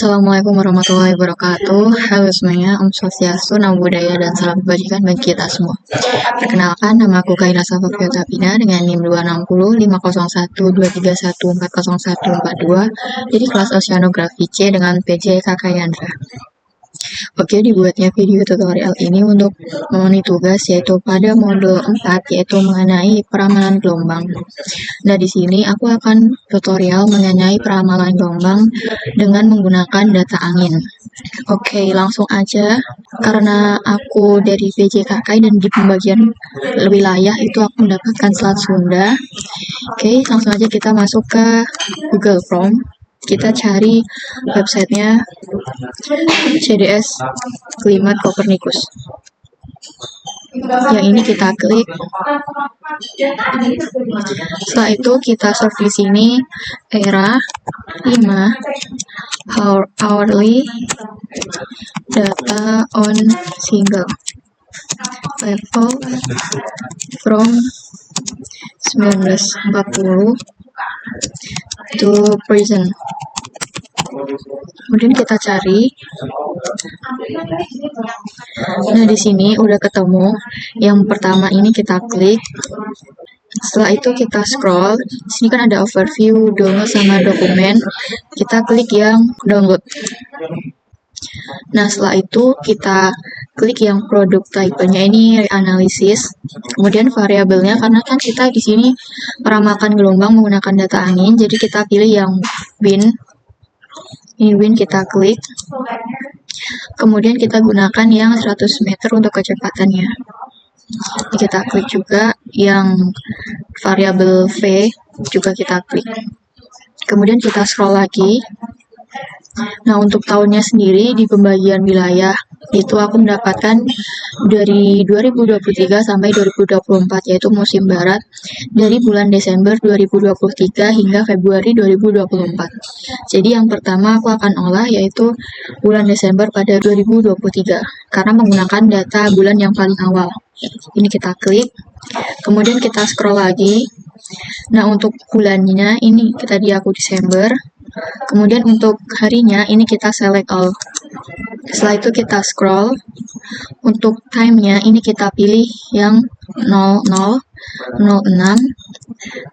Assalamualaikum warahmatullahi wabarakatuh. Halo semuanya, Om Swastiastu, Namo Buddhaya, dan salam kebajikan bagi kita semua. Perkenalkan, nama aku Kaila Safa Fiotapina dengan NIM 260 501 231 40142 dari kelas Oceanografi C dengan PJ Kakak Yandra. Oke, dibuatnya video tutorial ini untuk memenuhi tugas yaitu pada modul 4 yaitu mengenai peramalan gelombang. Nah, di sini aku akan tutorial mengenai peramalan gelombang dengan menggunakan data angin. Oke, langsung aja. Karena aku dari PJKK dan di pembagian wilayah itu aku mendapatkan Selat Sunda. Oke, langsung aja kita masuk ke Google Chrome. Kita cari websitenya CDS Climate Copernicus. Yang ini kita klik. Setelah itu kita search di sini era 5 hourly data on single level from 1940 to present. Kemudian kita cari. Nah, di sini udah ketemu. Yang pertama ini kita klik. Setelah itu kita scroll. Di sini kan ada overview, download sama dokumen. Kita klik yang download. Nah, setelah itu kita klik yang produk type-nya ini reanalysis. Kemudian variabelnya karena kan kita di sini meramalkan gelombang menggunakan data angin, jadi kita pilih yang wind. Ini wind kita klik. Kemudian kita gunakan yang 100 meter untuk kecepatannya. Ini kita klik juga yang variabel V juga kita klik. Kemudian kita scroll lagi. Nah, untuk tahunnya sendiri di pembagian wilayah itu aku mendapatkan dari 2023 sampai 2024 yaitu musim barat dari bulan Desember 2023 hingga Februari 2024. Jadi yang pertama aku akan olah yaitu bulan Desember pada 2023 karena menggunakan data bulan yang paling awal. Ini kita klik. Kemudian kita scroll lagi. Nah, untuk bulannya ini kita di aku Desember. Kemudian untuk harinya ini kita select all. Setelah itu kita scroll. Untuk time-nya ini kita pilih yang 00, 06,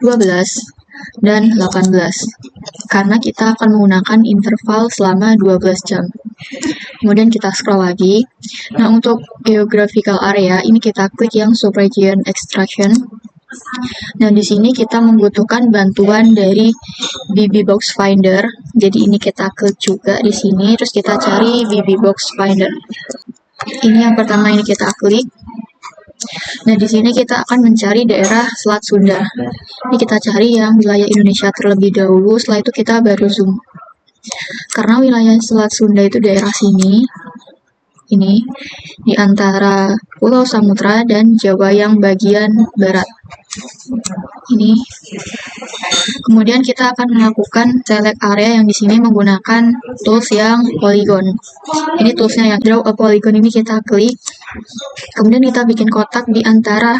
12, dan 18. Karena kita akan menggunakan interval selama 12 jam. Kemudian kita scroll lagi. Nah, untuk geographical area ini kita klik yang subregion extraction. Nah, di sini kita membutuhkan bantuan dari BB Box Finder. Jadi ini kita klik juga di sini, terus kita cari BB Box Finder. Ini yang pertama ini kita klik. Nah, di sini kita akan mencari daerah Selat Sunda. Ini kita cari yang wilayah Indonesia terlebih dahulu, setelah itu kita baru zoom. Karena wilayah Selat Sunda itu daerah sini. Ini di antara Pulau Samudra dan Jawa yang bagian barat. Ini. Kemudian kita akan melakukan select area yang di sini menggunakan tools yang polygon. Ini toolsnya yang draw a polygon ini kita klik. Kemudian kita bikin kotak di antara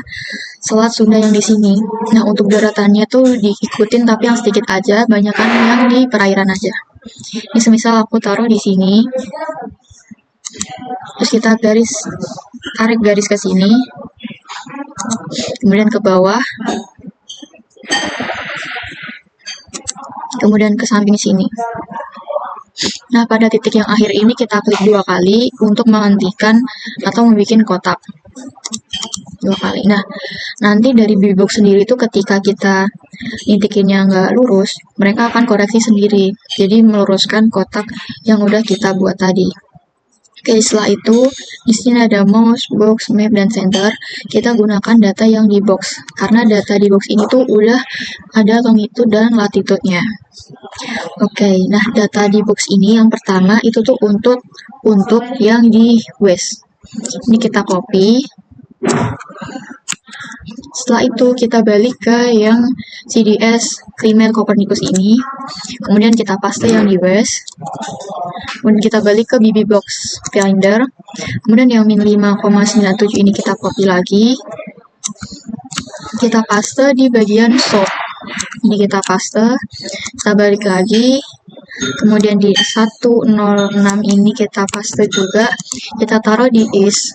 Selat Sunda yang di sini. Nah, untuk daratannya tuh diikutin tapi yang sedikit aja, banyakan yang di perairan aja. Ini semisal aku taruh di sini. Terus kita tarik garis ke sini, kemudian ke bawah, kemudian ke samping sini. Nah, pada titik yang akhir ini kita klik 2 kali untuk menghentikan atau membuat kotak. 2 kali. Nah, nanti dari BBbox sendiri itu ketika kita ngintikinnya nggak lurus, mereka akan koreksi sendiri. Jadi meluruskan kotak yang udah kita buat tadi. Oke, setelah itu di sini ada mouse, box, map, dan center. Kita gunakan data yang di box karena data di box ini tuh udah ada longitude dan latitude-nya. Oke, nah data di box ini yang pertama itu tuh untuk yang di west. Ini kita copy. Setelah itu kita balik ke yang CDS Climate Copernicus ini. Kemudian kita paste yang di west. Kemudian kita balik ke BB Box Finder. Kemudian yang min 5,97 ini kita copy lagi. Kita paste di bagian south. Ini kita paste. Kita balik lagi. kemudian di 106 ini kita paste juga, kita taruh di is,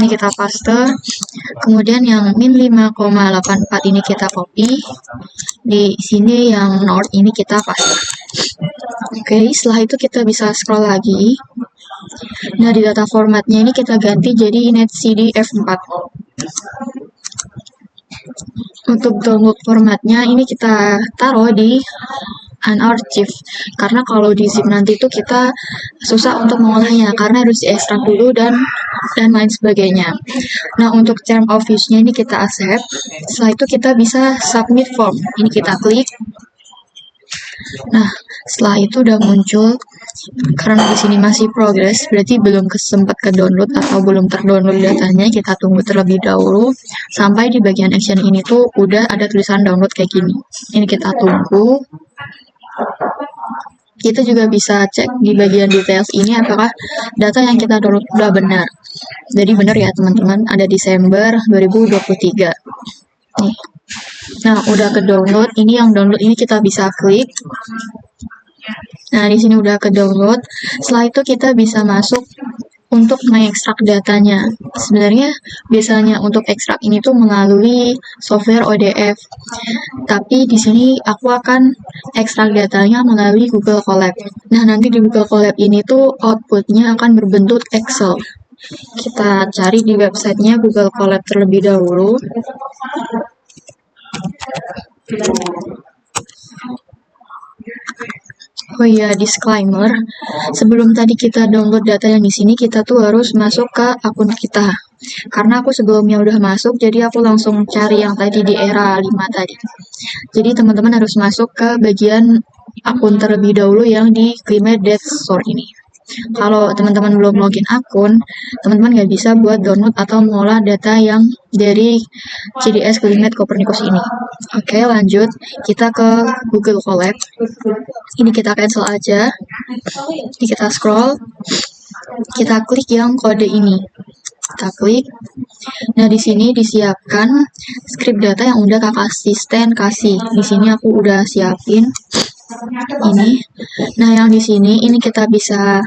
ini kita paste, kemudian yang min 5,84 ini kita copy, di sini yang north ini kita paste. Oke, setelah itu kita bisa scroll lagi. Nah, di data formatnya ini kita ganti jadi netcd f4. Untuk download formatnya ini kita taruh di unarchive, karena kalau di zip nanti itu kita susah untuk mengolahnya karena harus diekstrak dulu dan lain sebagainya. Nah, untuk term of use-nya ini kita accept. Setelah itu kita bisa submit form, ini kita klik. Nah, setelah itu udah muncul, karena di sini masih progress, berarti belum sempat ke download atau belum terdownload datanya. Kita tunggu terlebih dahulu sampai di bagian action ini tuh udah ada tulisan download kayak gini. Ini kita tunggu. Kita juga bisa cek di bagian details ini apakah data yang kita download udah benar. Jadi benar ya teman-teman, ada Desember 2023. Nih. Nah, udah ke download. Ini yang download ini kita bisa klik. Nah, di sini udah ke download. Setelah itu kita bisa masuk untuk mengekstrak datanya. Sebenarnya biasanya untuk ekstrak ini tuh melalui software ODF. Tapi di sini aku akan ekstrak datanya melalui Google Colab. Nah, nanti di Google Colab ini tuh outputnya akan berbentuk Excel. Kita cari di websitenya Google Colab terlebih dahulu. Oh iya, disclaimer. Sebelum tadi kita download data yang di sini, kita tuh harus masuk ke akun kita. Karena aku sebelumnya udah masuk, jadi aku langsung cari yang tadi di era 5 tadi. Jadi teman-teman harus masuk ke bagian akun terlebih dahulu yang di Climate Data Store ini. Kalau teman-teman belum login akun, teman-teman nggak bisa buat download atau mengolah data yang dari CDS Climate Copernicus ini. Oke, lanjut. Kita ke Google Colab. Ini kita cancel aja. Ini kita scroll. Kita klik yang kode ini. Kita klik. Nah, di sini disiapkan script data yang udah kakak asisten kasih. Di sini aku udah siapin ini. Nah, yang di sini ini kita bisa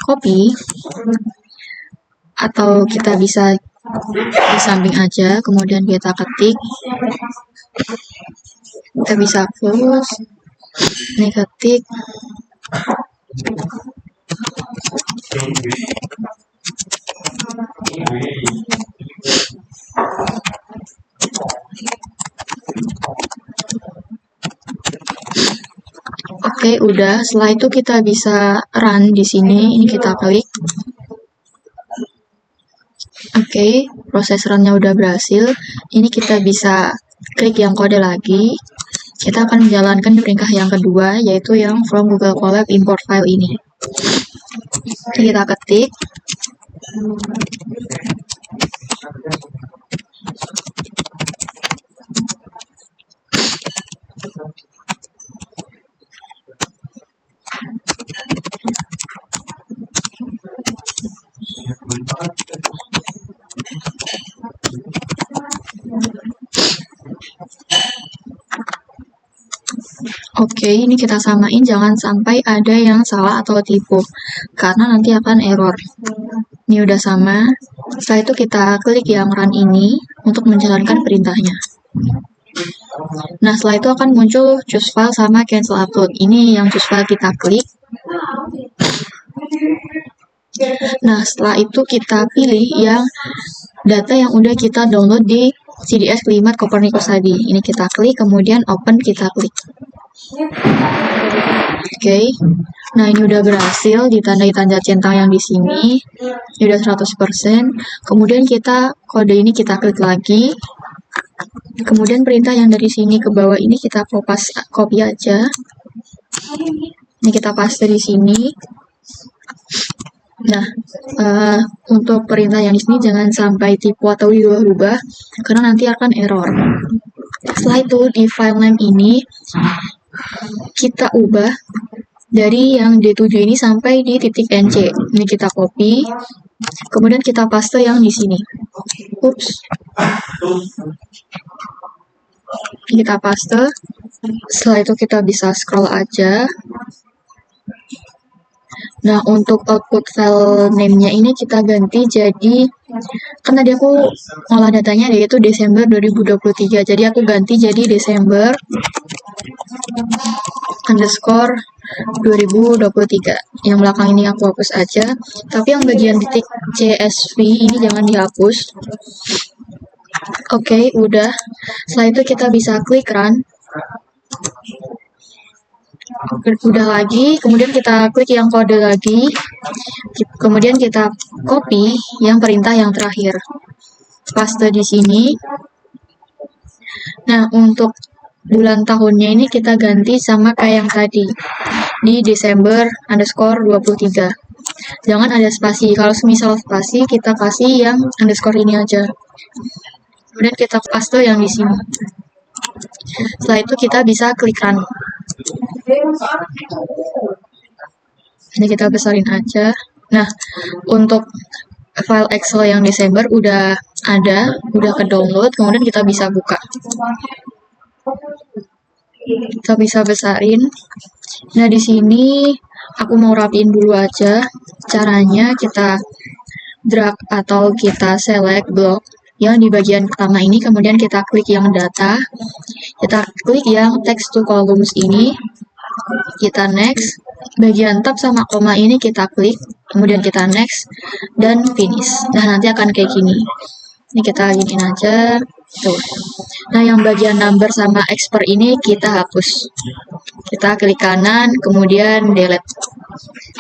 copy atau kita bisa di samping aja, kemudian kita ketik. Kita bisa close, ini ketik. Oke, udah. Setelah itu kita bisa run di sini. Ini kita klik. Oke, proses run-nya udah berhasil. Ini kita bisa klik yang kode lagi. Kita akan menjalankan perintah yang kedua, yaitu yang from Google Colab import file ini. Kita ketik. Oke, ini kita samain, jangan sampai ada yang salah atau tipu, karena nanti akan error. Ini udah sama. Setelah itu kita klik yang run ini untuk menjalankan perintahnya. Nah, setelah itu akan muncul choose file sama cancel upload. Ini yang choose file kita klik. Nah, setelah itu kita pilih yang data yang udah kita download di CDS Climate Copernicus tadi. Ini kita klik, kemudian open kita klik. Oke. Nah, ini udah berhasil ditandai tanda centang yang di sini. Ini udah 100%. Kemudian kita kode ini kita klik lagi. Kemudian perintah yang dari sini ke bawah ini kita copy aja. Ini kita paste di sini. Nah, untuk perintah yang di sini jangan sampai tipu atau diubah-ubah, karena nanti akan error. Setelah itu di file name ini kita ubah dari yang D7 ini sampai di titik NC. Ini kita copy, kemudian kita paste yang di sini. Ups. Kita paste. Setelah itu kita bisa scroll aja. Nah, untuk output file name-nya ini kita ganti jadi, kan tadi aku ngolah datanya yaitu Desember 2023, jadi aku ganti jadi Desember underscore 2023. Yang belakang ini aku hapus aja, tapi yang bagian titik CSV ini jangan dihapus. Oke, udah. Setelah itu kita bisa klik run. Udah lagi, kemudian kita klik yang kode lagi, kemudian kita copy yang perintah yang terakhir, paste di sini. Nah, untuk bulan tahunnya ini kita ganti sama kayak yang tadi, di Desember underscore 23. Jangan ada spasi, kalau misal spasi kita kasih yang underscore ini aja. Kemudian kita paste yang di sini. Setelah itu kita bisa klik run. Ini kita besarin aja. Nah, untuk file Excel yang Desember udah ada, udah ke download, kemudian kita bisa buka. Kita bisa besarin. Nah, di sini aku mau rapiin dulu aja. Caranya kita drag atau kita select blok yang di bagian pertama ini, kemudian kita klik yang data, kita klik yang text to columns ini, kita next, bagian tab sama koma ini kita klik, kemudian kita next, dan finish. Nah, nanti akan kayak gini. Ini kita giniin aja, tuh. Nah, yang bagian number sama expert ini kita hapus. Kita klik kanan, kemudian delete.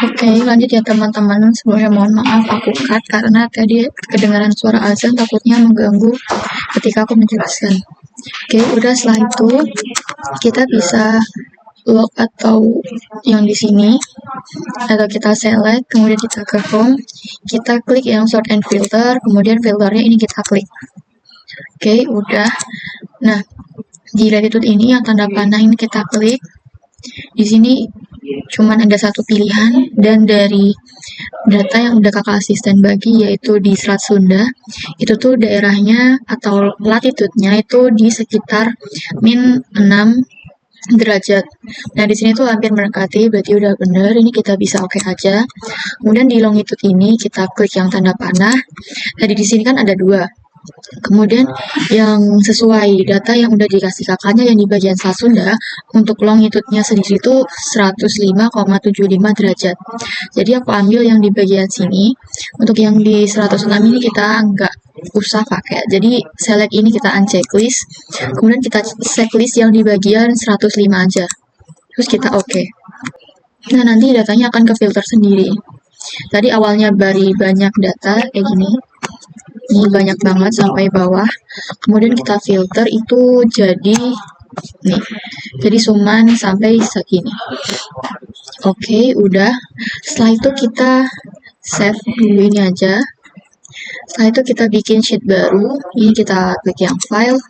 Oke, lanjut ya teman-teman. Sebelumnya mohon maaf aku cut karena tadi kedengaran suara azan, takutnya mengganggu ketika aku menjelaskan. Oke, udah. Setelah itu kita bisa log atau yang di sini, atau kita select, kemudian kita ke home, kita klik yang sort and filter, kemudian filternya ini kita klik. Oke, udah. Nah, di latitude ini yang tanda panah ini kita klik. Di sini cuman ada satu pilihan, dan dari data yang udah kakak asisten bagi, yaitu di Selat Sunda, itu tuh daerahnya atau latitude-nya itu di sekitar min 6 derajat. Nah, di sini tuh hampir mendekati, berarti udah bener. Ini kita bisa oke aja. Kemudian di longitude ini kita klik yang tanda panah. Tadi di sini kan ada 2. Kemudian yang sesuai data yang udah dikasih kakaknya yang di bagian Selat Sunda, untuk longitude-nya sendiri itu 105,75 derajat. Jadi aku ambil yang di bagian sini. Untuk yang di 106 ini kita nggak usah pakai. Jadi select ini kita unchecklist. Kemudian kita checklist yang di bagian 105 aja. Terus kita oke. Nah, nanti datanya akan ke filter sendiri. Tadi awalnya banyak data kayak gini. Ini banyak banget sampai bawah, kemudian kita filter itu jadi nih, jadi cuman sampai segini. Oke, udah. Setelah itu kita save dulu ini aja. Setelah itu kita bikin sheet baru. Ini kita klik yang file,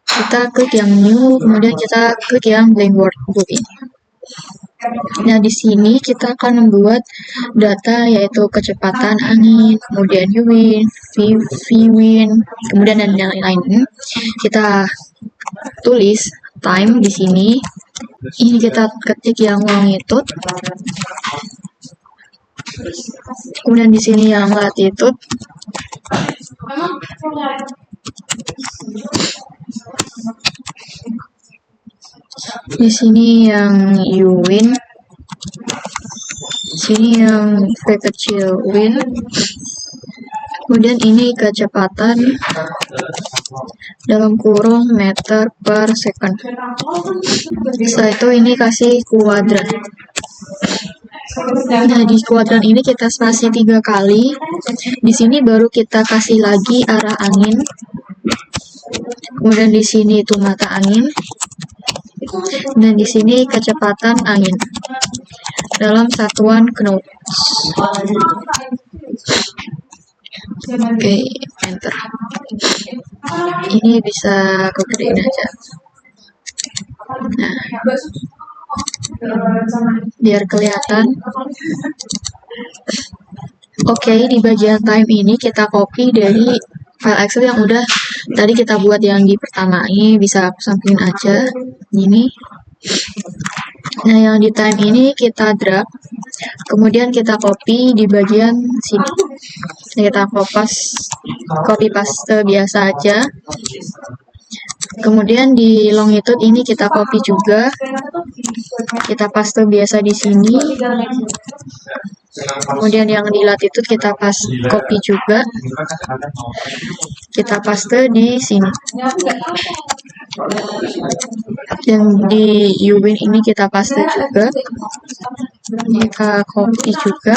kita klik yang new, kemudian kita klik yang blank workbook ini. Nah, di sini kita akan membuat data, yaitu kecepatan angin, kemudian U-wind, V-wind, kemudian dan lain-lain. Kita tulis time di sini. Ini kita ketik yang longitude. Kemudian di sini yang latitude. Di sini yang U-wind, sini yang V kecil wind, kemudian ini kecepatan dalam kurung meter per second. Setelah itu ini kasih kuadran. Nah, di kuadran ini kita spasi 3 kali. Di sini baru kita kasih lagi arah angin. Kemudian di sini itu mata angin. Dan di sini kecepatan angin dalam satuan knots. Oke, enter. Ini bisa kegedein aja. Nah, biar kelihatan. Oke, di bagian time ini kita copy dari file Excel yang udah tadi kita buat yang di pertama. Ini bisa aku sampingin aja. Ini. Nah, yang di time ini kita drag. Kemudian kita copy di bagian sini. Kita copy paste biasa aja. Kemudian di longitude ini kita copy juga. Kita paste biasa di sini. Kemudian yang di latitude kita copy juga. Kita paste di sini. Yang di Uwin ini kita paste juga. Kita copy juga.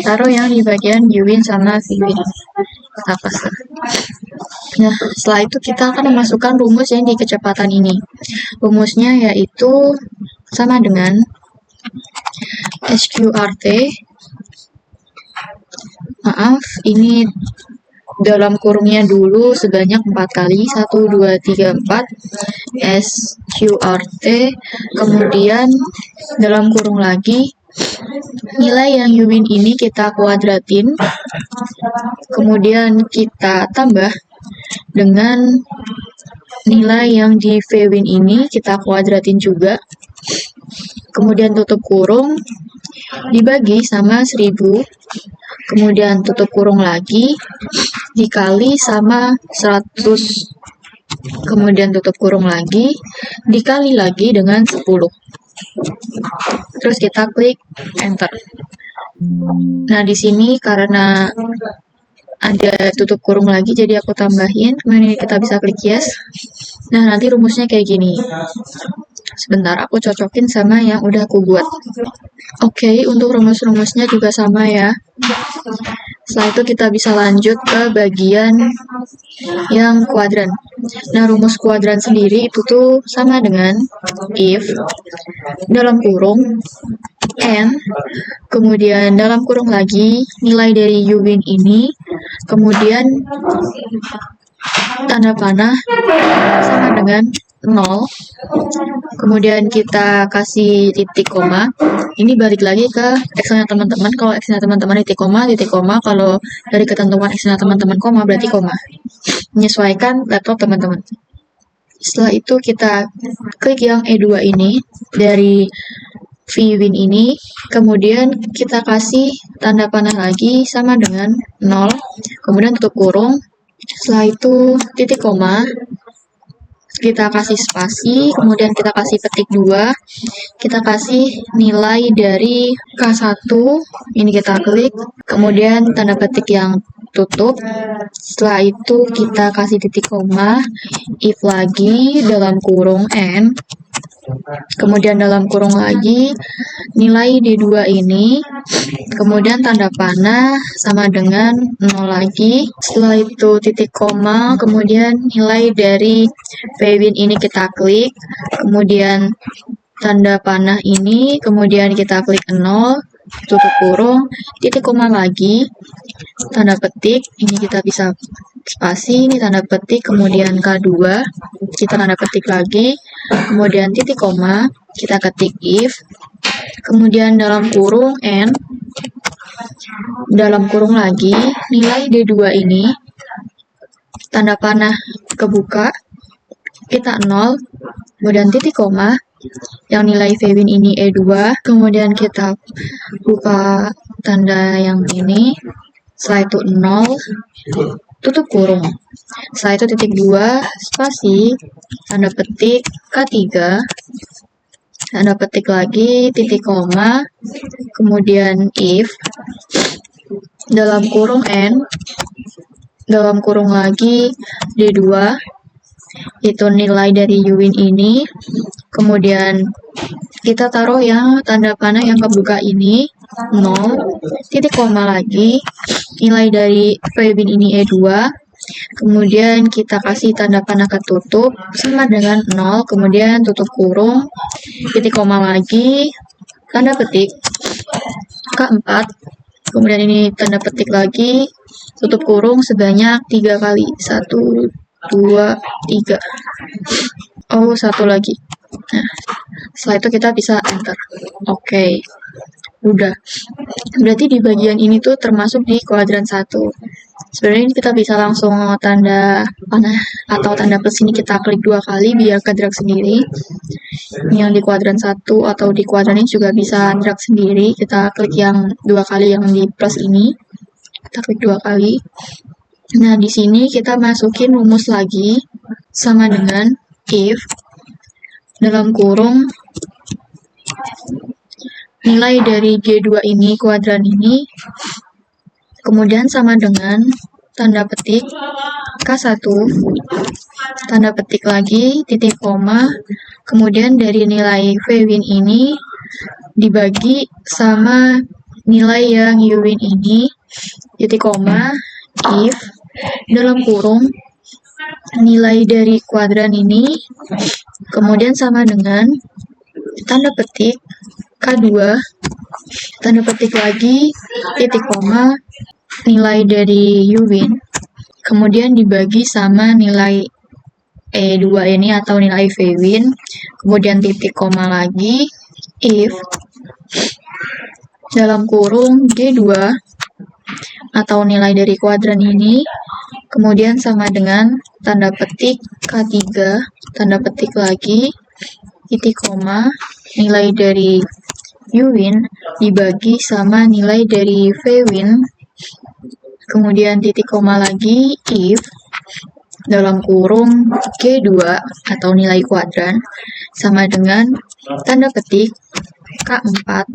Taruh yang di bagian Uwin sama Vwin. Kita paste. Nah, setelah itu kita akan memasukkan rumus yang di kecepatan ini. Rumusnya yaitu sama dengan SQRT. Maaf, ini dalam kurungnya dulu sebanyak 4 kali. 1, 2, 3, 4. SQRT. Kemudian dalam kurung lagi, nilai yang Uwin ini kita kuadratin. Kemudian kita tambah dengan nilai yang di Vwin ini kita kuadratin juga. Kemudian tutup kurung dibagi sama 1000. Kemudian tutup kurung lagi dikali sama 100. Kemudian tutup kurung lagi dikali lagi dengan 10. Terus kita klik enter. Nah, di sini karena ada tutup kurung lagi, jadi aku tambahin. Kemudian kita bisa klik yes. Nah, nanti rumusnya kayak gini. Sebentar, aku cocokin sama yang udah aku buat. Oke, untuk rumus-rumusnya juga sama ya. Setelah itu kita bisa lanjut ke bagian yang kuadran. Nah, rumus kuadran sendiri itu tuh sama dengan if dalam kurung n, kemudian dalam kurung lagi nilai dari Uwin ini, kemudian tanda panah sama dengan 0, kemudian kita kasih titik koma. Ini balik lagi ke Excelnya teman-teman. Kalau Excelnya teman-teman titik koma, kalau dari ketentuan Excelnya teman-teman koma berarti koma. Menyesuaikan laptop teman-teman. Setelah itu kita klik yang E2 ini dari Vwin ini, kemudian kita kasih tanda panah lagi sama dengan 0, kemudian tutup kurung. Setelah itu titik koma, kita kasih spasi, kemudian kita kasih petik 2, kita kasih nilai dari K1, ini kita klik, kemudian tanda petik yang tutup. Setelah itu kita kasih titik koma, if lagi dalam kurung n, kemudian dalam kurung lagi nilai D2 ini, kemudian tanda panah sama dengan 0 lagi. Setelah itu titik koma, kemudian nilai dari Vwin ini kita klik, kemudian tanda panah ini, kemudian kita klik 0, tutup kurung, titik koma lagi, tanda petik, ini kita bisa spasi, ini tanda petik, kemudian K2, kita tanda petik lagi, kemudian titik koma, kita ketik if, kemudian dalam kurung n, dalam kurung lagi, nilai D2 ini, tanda panah kebuka, kita 0, kemudian titik koma, yang nilai Vwin ini E2, kemudian kita buka tanda yang ini, setelah itu 0, tutup kurung. Setelah itu titik 2, spasi, tanda petik K3, tanda petik lagi, titik koma, kemudian if, dalam kurung n, dalam kurung lagi D2, itu nilai dari Uwin ini, kemudian kita taruh yang tanda panah yang kebuka ini, 0, titik koma lagi, nilai dari Vwin ini E2, kemudian kita kasih tanda panah ketutup sama dengan 0, kemudian tutup kurung, titik koma lagi, tanda petik K4, kemudian ini tanda petik lagi, tutup kurung sebanyak 3 kali, 1, 2, 3. Oh, satu lagi. Nah, setelah itu kita bisa enter. Oke. Udah. Berarti di bagian ini tuh termasuk di kuadran 1. Sebenarnya ini kita bisa langsung tanda panah atau tanda plus ini kita klik 2 kali biar ke drag sendiri. Yang di kuadran 1 atau di kuadran ini juga bisa drag sendiri. Kita klik yang 2 kali yang di plus ini. Kita klik 2 kali. Nah, di sini kita masukin rumus lagi sama dengan if dalam kurung nilai dari G2 ini, kuadran ini, kemudian sama dengan tanda petik K1, tanda petik lagi, titik koma, kemudian dari nilai V-win ini dibagi sama nilai yang U-win ini, titik koma, if, dalam kurung, nilai dari kuadran ini, kemudian sama dengan tanda petik K2, tanda petik lagi, titik koma, nilai dari U-win, kemudian dibagi sama nilai E2 ini atau nilai V-win, kemudian titik koma lagi, if, dalam kurung G2, atau nilai dari kuadran ini, kemudian sama dengan tanda petik K3, tanda petik lagi, titik koma, nilai dari U-win dibagi sama nilai dari V-win, kemudian titik koma lagi, if, dalam kurung G2 atau nilai kuadran, sama dengan tanda petik K4,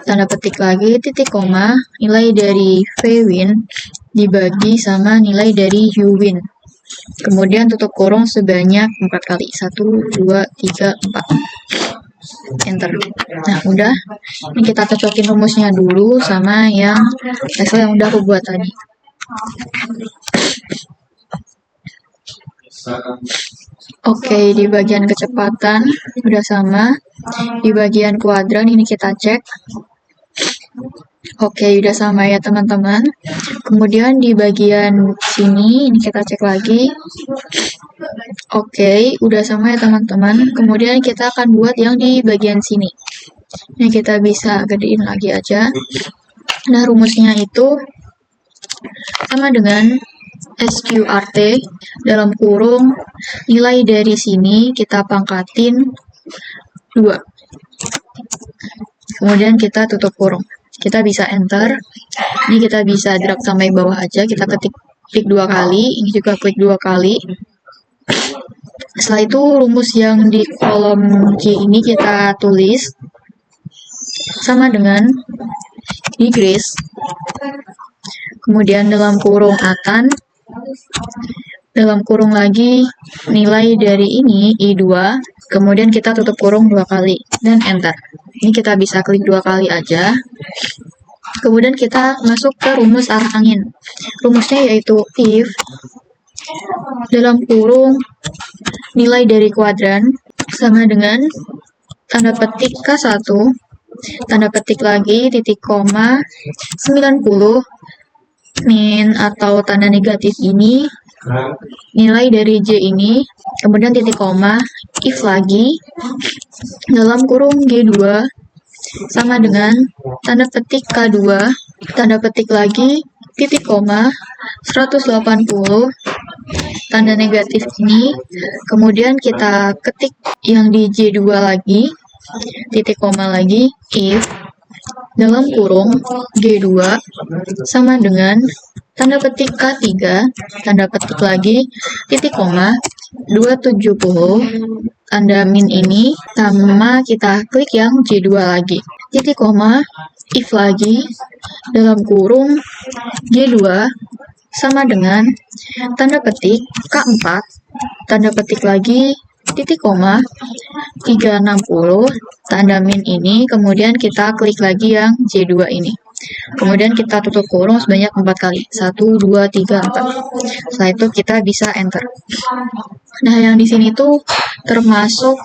tanda petik lagi, titik koma, nilai dari V-win dibagi sama nilai dari U-win. Kemudian tutup kurung sebanyak 4 kali. 1, 2, 3, 4. Enter. Nah, udah. Ini kita cocokin rumusnya dulu sama yang Excel yang udah aku buat tadi. Oke, di bagian kecepatan udah sama. Di bagian kuadran ini kita cek. Oke, udah sama ya teman-teman. Kemudian di bagian sini ini kita cek lagi. Oke, udah sama ya teman-teman. Kemudian kita akan buat yang di bagian sini. Ini kita bisa gedein lagi aja. Nah, rumusnya itu sama dengan SQRT dalam kurung nilai dari sini kita pangkatin 2. Kemudian kita tutup kurung. Kita bisa enter. Ini kita bisa drag sampai bawah aja. Kita klik 2 kali. Ini juga klik 2 kali. Setelah itu rumus yang di kolom Q ini kita tulis sama dengan decrease. Kemudian dalam kurung atan, dalam kurung lagi nilai dari ini I2, kemudian kita tutup kurung 2 kali dan enter. Ini kita bisa klik 2 kali aja. Kemudian kita masuk ke rumus arah angin. Rumusnya yaitu if dalam kurung nilai dari kuadran sama dengan tanda petik K1, tanda petik lagi, titik koma, 90, min atau tanda negatif ini, nilai dari J ini, kemudian titik koma, if lagi, dalam kurung G2, sama dengan tanda petik K2, tanda petik lagi, titik koma, 180, tanda negatif ini, kemudian kita ketik yang di J2 lagi, titik koma lagi, if, dalam kurung G2, sama dengan tanda petik K3, tanda petik lagi, titik koma, 270, tanda min ini, sama kita klik yang J2 lagi, titik koma, if lagi, dalam kurung G2, sama dengan tanda petik K4, tanda petik lagi, titik koma, 360, tanda min ini, kemudian kita klik lagi yang J2 ini. Kemudian kita tutup kurung sebanyak 4 kali. 1, 2, 3, 4. Setelah itu kita bisa enter. Nah, yang di sini tuh termasuk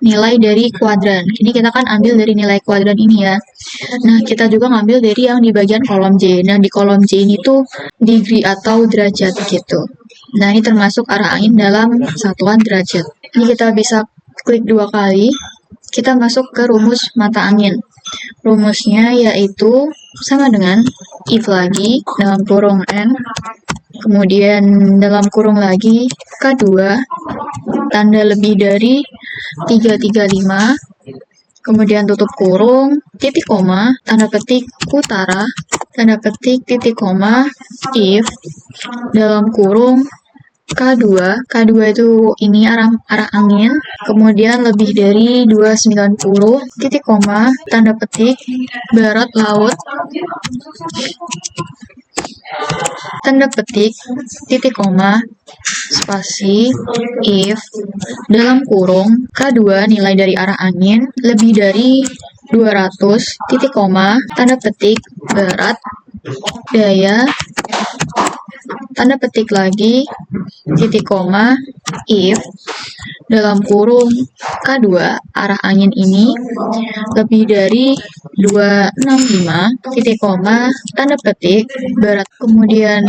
nilai dari kuadran. Ini kita kan ambil dari nilai kuadran ini ya. Nah, kita juga ngambil dari yang di bagian kolom J. Nah, di kolom J ini tuh degree atau derajat gitu. Nah, ini termasuk arah angin dalam satuan derajat. Ini kita bisa klik 2 kali. Kita masuk ke rumus mata angin. Rumusnya yaitu sama dengan if lagi dalam kurung n, kemudian dalam kurung lagi K2, tanda lebih dari 335, kemudian tutup kurung, titik koma, tanda petik utara, tanda petik titik koma, if, dalam kurung K2 itu ini arah angin, kemudian lebih dari 290, titik koma, tanda petik barat laut, tanda petik titik koma, spasi, if, dalam kurung K2 nilai dari arah angin lebih dari 200, titik koma, tanda petik barat, daya, tanda petik lagi, titik koma, if, dalam kurung K2 arah angin ini lebih dari 265, titik koma, tanda petik barat, kemudian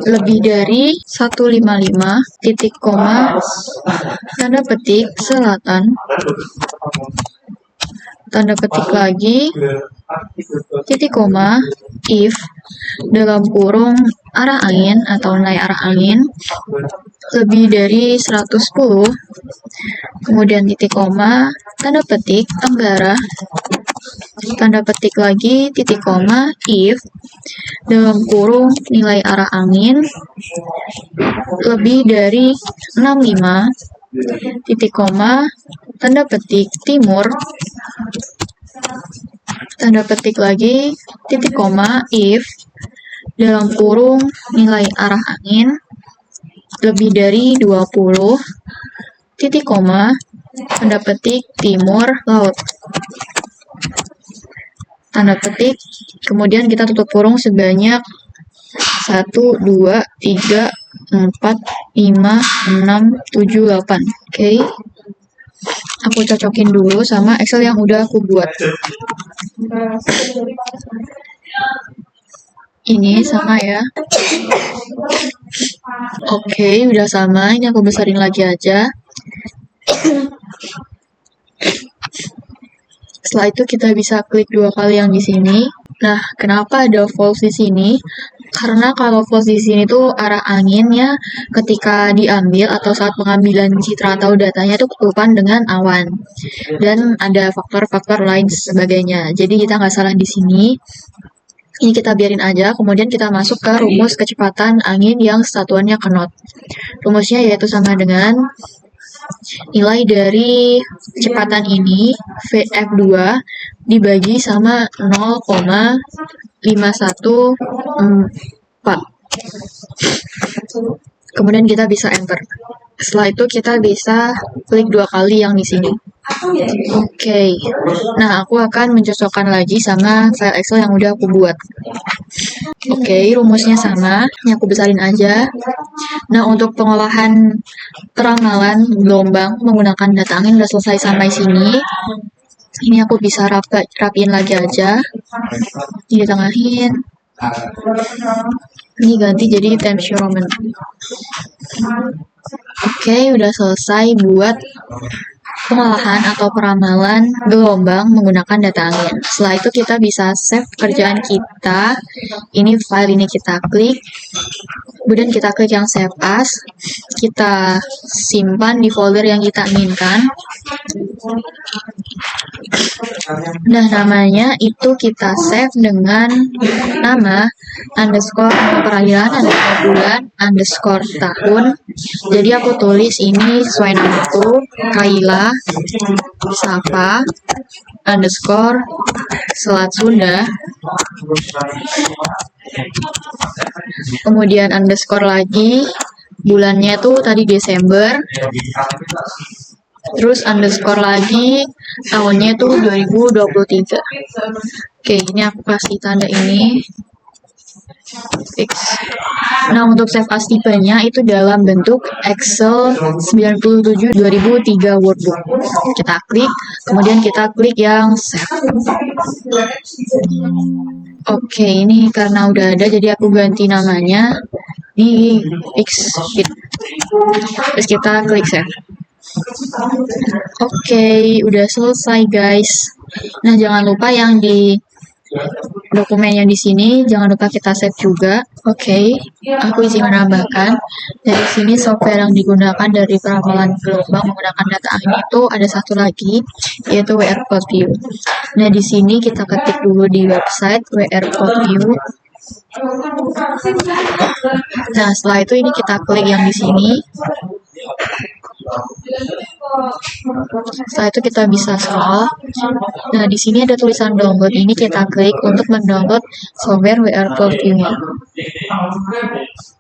lebih dari 155, titik koma, tanda petik selatan, tanda petik lagi, titik koma, if, dalam kurung arah angin atau nilai arah angin lebih dari 110, kemudian titik koma, tanda petik tenggara, tanda petik lagi, titik koma, if, dalam kurung nilai arah angin lebih dari 65, titik koma, tanda petik timur, tanda petik lagi, titik koma, if, dalam kurung nilai arah angin lebih dari 20, titik koma, tanda petik timur laut, tanda petik, kemudian kita tutup kurung sebanyak 1, 2, 3, 4, 5, 6, 7, 8. Oke. Aku cocokin dulu sama Excel yang udah aku buat. Ini sama ya. Oke, udah sama. Ini aku besarin lagi aja. Setelah itu kita bisa klik 2 kali yang di sini. Nah, kenapa ada false di sini? Karena kalau false di sini tuh arah anginnya ketika diambil atau saat pengambilan citra atau datanya itu ketutupan dengan awan. Dan ada faktor-faktor lain sebagainya. Jadi kita nggak salah di sini. Ini kita biarin aja, kemudian kita masuk ke rumus kecepatan angin yang satuannya knot. Rumusnya yaitu sama dengan nilai dari kecepatan ini, Vf2, dibagi sama 0,514. Kemudian kita bisa enter. Setelah itu kita bisa klik 2 kali yang di sini. Oke. Nah, aku akan mencocokkan lagi sama file Excel yang udah aku buat. Oke, rumusnya sama. Ini aku besarin aja. Nah, untuk pengolahan peramalan gelombang menggunakan data angin udah selesai sampai sini. Ini aku bisa rapiin lagi aja. Ini ditengahin. Ini ganti jadi Times New Roman. Oke, udah selesai buat pengolahan atau peramalan gelombang menggunakan data angin. Setelah itu kita bisa save pekerjaan kita. Ini file ini kita klik. Kemudian kita klik yang save as. Kita simpan di folder yang kita inginkan. Nah, namanya itu kita save dengan nama underscore perayaan underscore bulan underscore tahun. Jadi aku tulis ini sesuai namaku, Kaila Sapa underscore Selat Sunda. Kemudian underscore lagi, bulannya tuh tadi Desember. Terus underscore lagi, tahunnya itu 2023. Oke, ini aku kasih tanda ini. Fix. Nah, untuk save as tipenya itu dalam bentuk Excel 97 2003 workbook. Kita klik, kemudian kita klik yang save. Oke, ini karena udah ada, jadi aku ganti namanya di Xfit. Terus kita klik save. Oke, udah selesai guys. Nah, jangan lupa yang di dokumen yang di sini jangan lupa kita save juga. Oke, aku izin menambahkan dari sini software yang digunakan dari peramalan gelombang menggunakan data angin itu ada satu lagi, yaitu WR Plot View. Nah, di sini kita ketik dulu di website WR Plot View. Nah, setelah itu ini kita klik yang di sini. Setelah itu kita bisa scroll. Nah, di sini ada tulisan download. Ini kita klik untuk mendownload software WR Plot View-nya.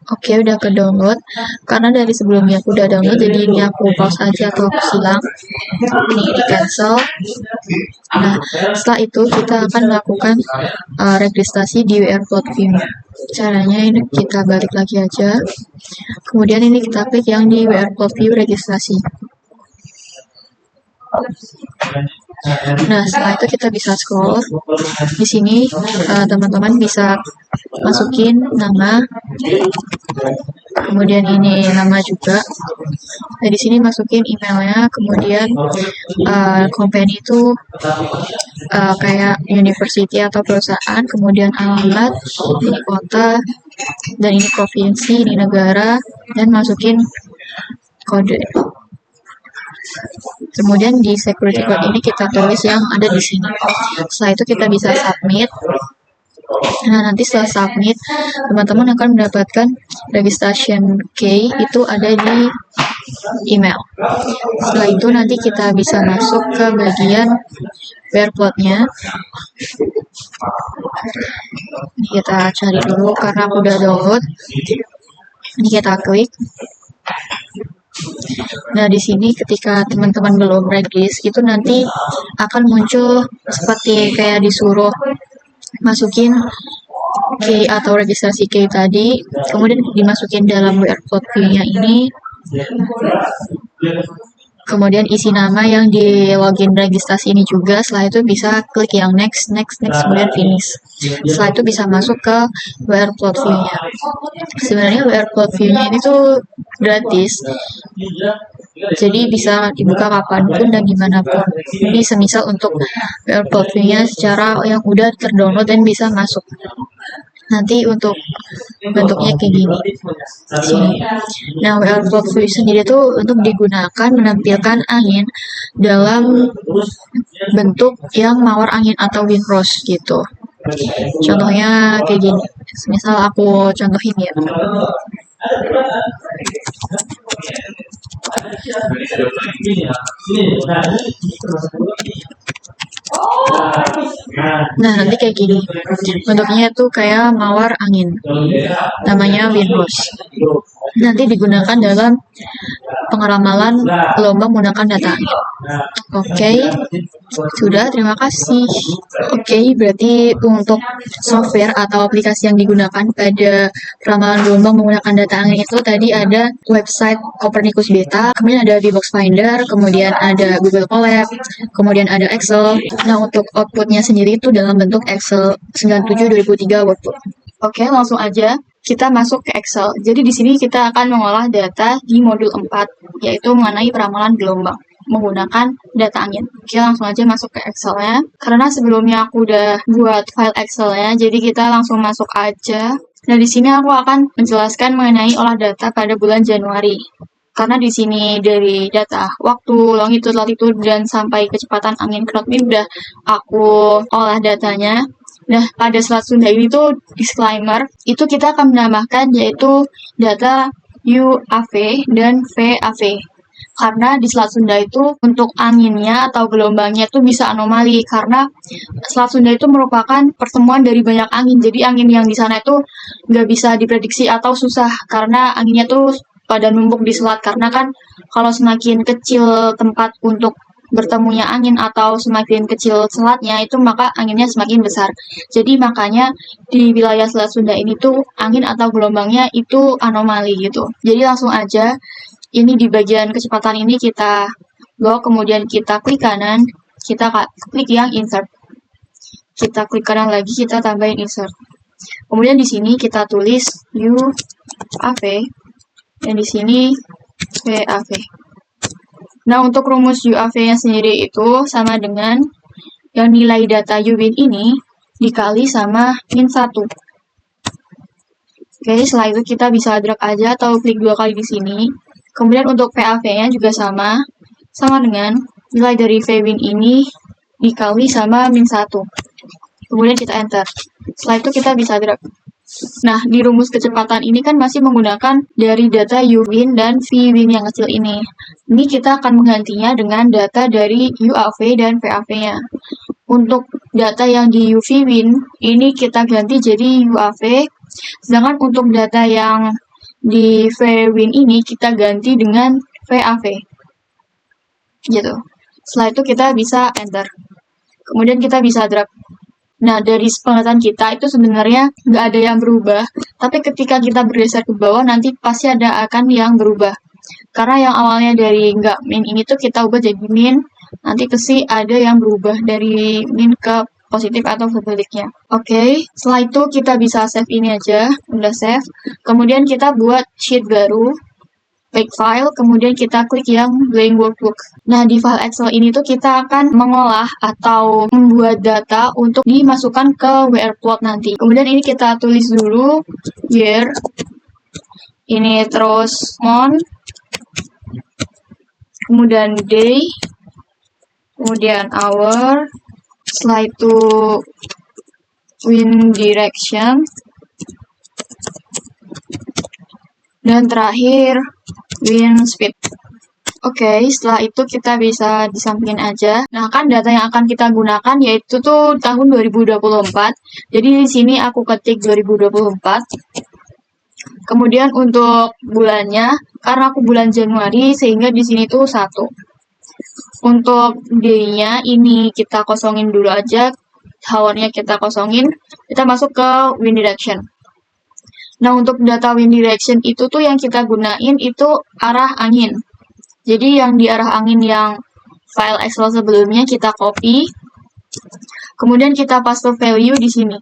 Oke, udah ke download. Karena dari sebelumnya aku udah download, jadi ini aku pause aja atau aku silang. Ini di cancel. Nah, setelah itu kita akan melakukan registrasi di WR Plot View-nya. Caranya ini kita balik lagi aja. Kemudian ini kita klik yang di WR Plot View registrasi. Nah, setelah itu kita bisa scroll. Di sini teman-teman bisa masukin nama, kemudian ini nama juga. Nah, di sini masukin emailnya, kemudian company itu kayak university atau perusahaan, kemudian alamat, ini kota, dan ini provinsi, ini negara, dan masukin kode. Kemudian di security code ini kita tulis yang ada di sini. Setelah itu kita bisa submit. Nah, nanti setelah submit, teman-teman akan mendapatkan registration key itu ada di email. Setelah itu nanti kita bisa masuk ke bagian WR Plot-nya. Ini kita cari dulu karena aku udah download. Ini kita klik. Nah, di sini ketika teman-teman belum regis, itu nanti akan muncul seperti kayak disuruh masukin key atau registrasi key tadi, kemudian dimasukin dalam WR Plot View-nya ini. Kemudian isi nama yang di login registrasi ini juga. Setelah itu bisa klik yang next, kemudian finish. Setelah itu bisa masuk ke WR Plot View-nya. Sebenarnya WR Plot View-nya ini tuh gratis, jadi bisa dibuka kapanpun dan dimanapun. Ini semisal untuk WR Plot View-nya secara yang udah terdownload dan bisa masuk. Nanti untuk bentuknya kayak gini. Sini. Nah, WR Plot View sendiri tuh untuk digunakan menampilkan angin dalam bentuk yang mawar angin atau wind rose gitu. Contohnya kayak gini. Misal aku contohin ya. Nah, nanti kayak gini. Bentuknya tuh kayak mawar angin. Namanya wind rose. Nanti digunakan dalam pengeramalan gelombang menggunakan data angin. Oke, sudah, terima kasih. Oke, berarti untuk software atau aplikasi yang digunakan pada peramalan gelombang menggunakan data angin itu tadi ada website Copernicus Beta, kemudian ada VBox Finder, kemudian ada Google Colab, kemudian ada Excel. Nah, untuk outputnya sendiri itu dalam bentuk Excel 97/2003 workbook. Oke, langsung aja kita masuk ke Excel. Jadi di sini kita akan mengolah data di modul 4, yaitu mengenai peramalan gelombang menggunakan data angin. Oke, langsung aja masuk ke Excel-nya. Karena sebelumnya aku udah buat file Excel-nya, jadi kita langsung masuk aja. Nah, di sini aku akan menjelaskan mengenai olah data pada bulan Januari. Karena di sini dari data waktu, longitude, latitude, dan sampai kecepatan angin current wind udah aku olah datanya. Nah, pada Selat Sunda ini tuh disclaimer, itu kita akan menambahkan yaitu data UAV dan VAV. Karena di Selat Sunda itu untuk anginnya atau gelombangnya itu bisa anomali, karena Selat Sunda itu merupakan pertemuan dari banyak angin. Jadi angin yang di sana itu nggak bisa diprediksi atau susah, karena anginnya tuh pada numpuk di selat. Karena kan kalau semakin kecil tempat untuk bertemunya angin atau semakin kecil selatnya itu maka anginnya semakin besar. Jadi makanya di wilayah Selat Sunda ini tuh angin atau gelombangnya itu anomali gitu. Jadi langsung aja ini di bagian kecepatan ini kita lock, kemudian kita klik kanan, kita klik yang insert. Kita klik kanan lagi, kita tambahin insert. Kemudian di sini kita tulis UAV dan di sini VAV. Nah, untuk rumus UAV-nya sendiri itu sama dengan yang nilai data uwin ini dikali sama min 1. Oke, setelah itu kita bisa drag aja atau klik 2 kali di sini. Kemudian untuk PAV-nya juga sama dengan nilai dari vwin ini dikali sama min 1. Kemudian kita enter. Setelah itu kita bisa drag. Nah, di rumus kecepatan ini kan masih menggunakan dari data uwin dan vwin yang kecil ini. Ini kita akan menggantinya dengan data dari UAV dan VAV-nya. Untuk data yang di UVwin, ini kita ganti jadi UAV, sedangkan untuk data yang di VWin ini kita ganti dengan VAV. Gitu. Setelah itu kita bisa enter. Kemudian kita bisa drag. Nah, dari penglihatan kita itu sebenarnya nggak ada yang berubah, tapi ketika kita bergeser ke bawah nanti pasti akan yang berubah. Karena yang awalnya dari nggak min ini tuh kita ubah jadi min, nanti ke si ada yang berubah dari min ke positif atau sebaliknya. Oke, setelah itu kita bisa save ini aja, udah save. Kemudian kita buat sheet baru, back file, kemudian kita klik yang blank workbook. Nah, di file Excel ini tuh kita akan mengolah atau membuat data untuk dimasukkan ke WR-plot nanti. Kemudian ini kita tulis dulu year, ini terus month, kemudian day, kemudian hour, setelah itu wind direction, dan terakhir wind speed. Oke, setelah itu kita bisa disampingin aja. Nah, kan data yang akan kita gunakan yaitu tuh tahun 2024. Jadi di sini aku ketik 2024. Kemudian untuk bulannya, karena aku bulan Januari, sehingga di sini tuh 1. Untuk day-nya ini kita kosongin dulu aja, hour-nya kita kosongin, kita masuk ke wind direction. Nah, untuk data wind direction itu tuh yang kita gunain itu arah angin. Jadi yang di arah angin yang file Excel sebelumnya kita copy, kemudian kita paste value di sini.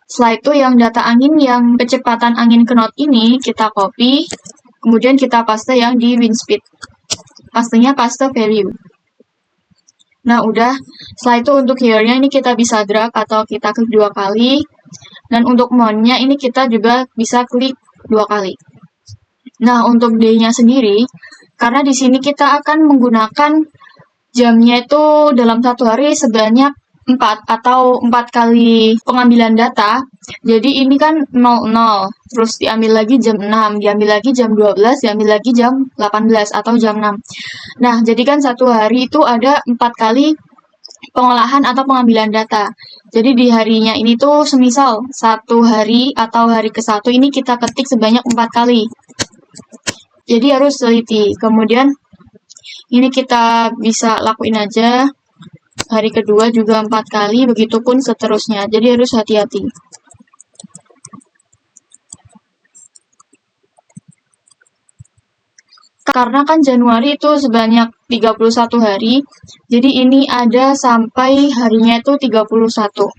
Setelah itu yang data angin yang kecepatan angin ke knot ini kita copy, kemudian kita paste yang di wind speed. Pastenya paste value. Nah, udah. Setelah itu untuk here-nya ini kita bisa drag atau kita klik 2 kali. Dan untuk month-nya ini kita juga bisa klik 2 kali. Nah, untuk day-nya sendiri, karena di sini kita akan menggunakan jamnya itu dalam satu hari sebanyak 4 atau 4 kali pengambilan data. Jadi ini kan 00, terus diambil lagi jam 6, diambil lagi jam 12, diambil lagi jam 18 atau jam 6. Nah, jadi kan satu hari itu ada 4 kali pengolahan atau pengambilan data. Jadi di harinya ini tuh semisal satu hari atau hari ke-1 ini kita ketik sebanyak 4 kali. Jadi harus teliti. Kemudian ini kita bisa lakuin aja. Hari kedua juga 4 kali, begitupun seterusnya. Jadi harus hati-hati. Karena kan Januari itu sebanyak 31 hari, jadi ini ada sampai harinya itu 31.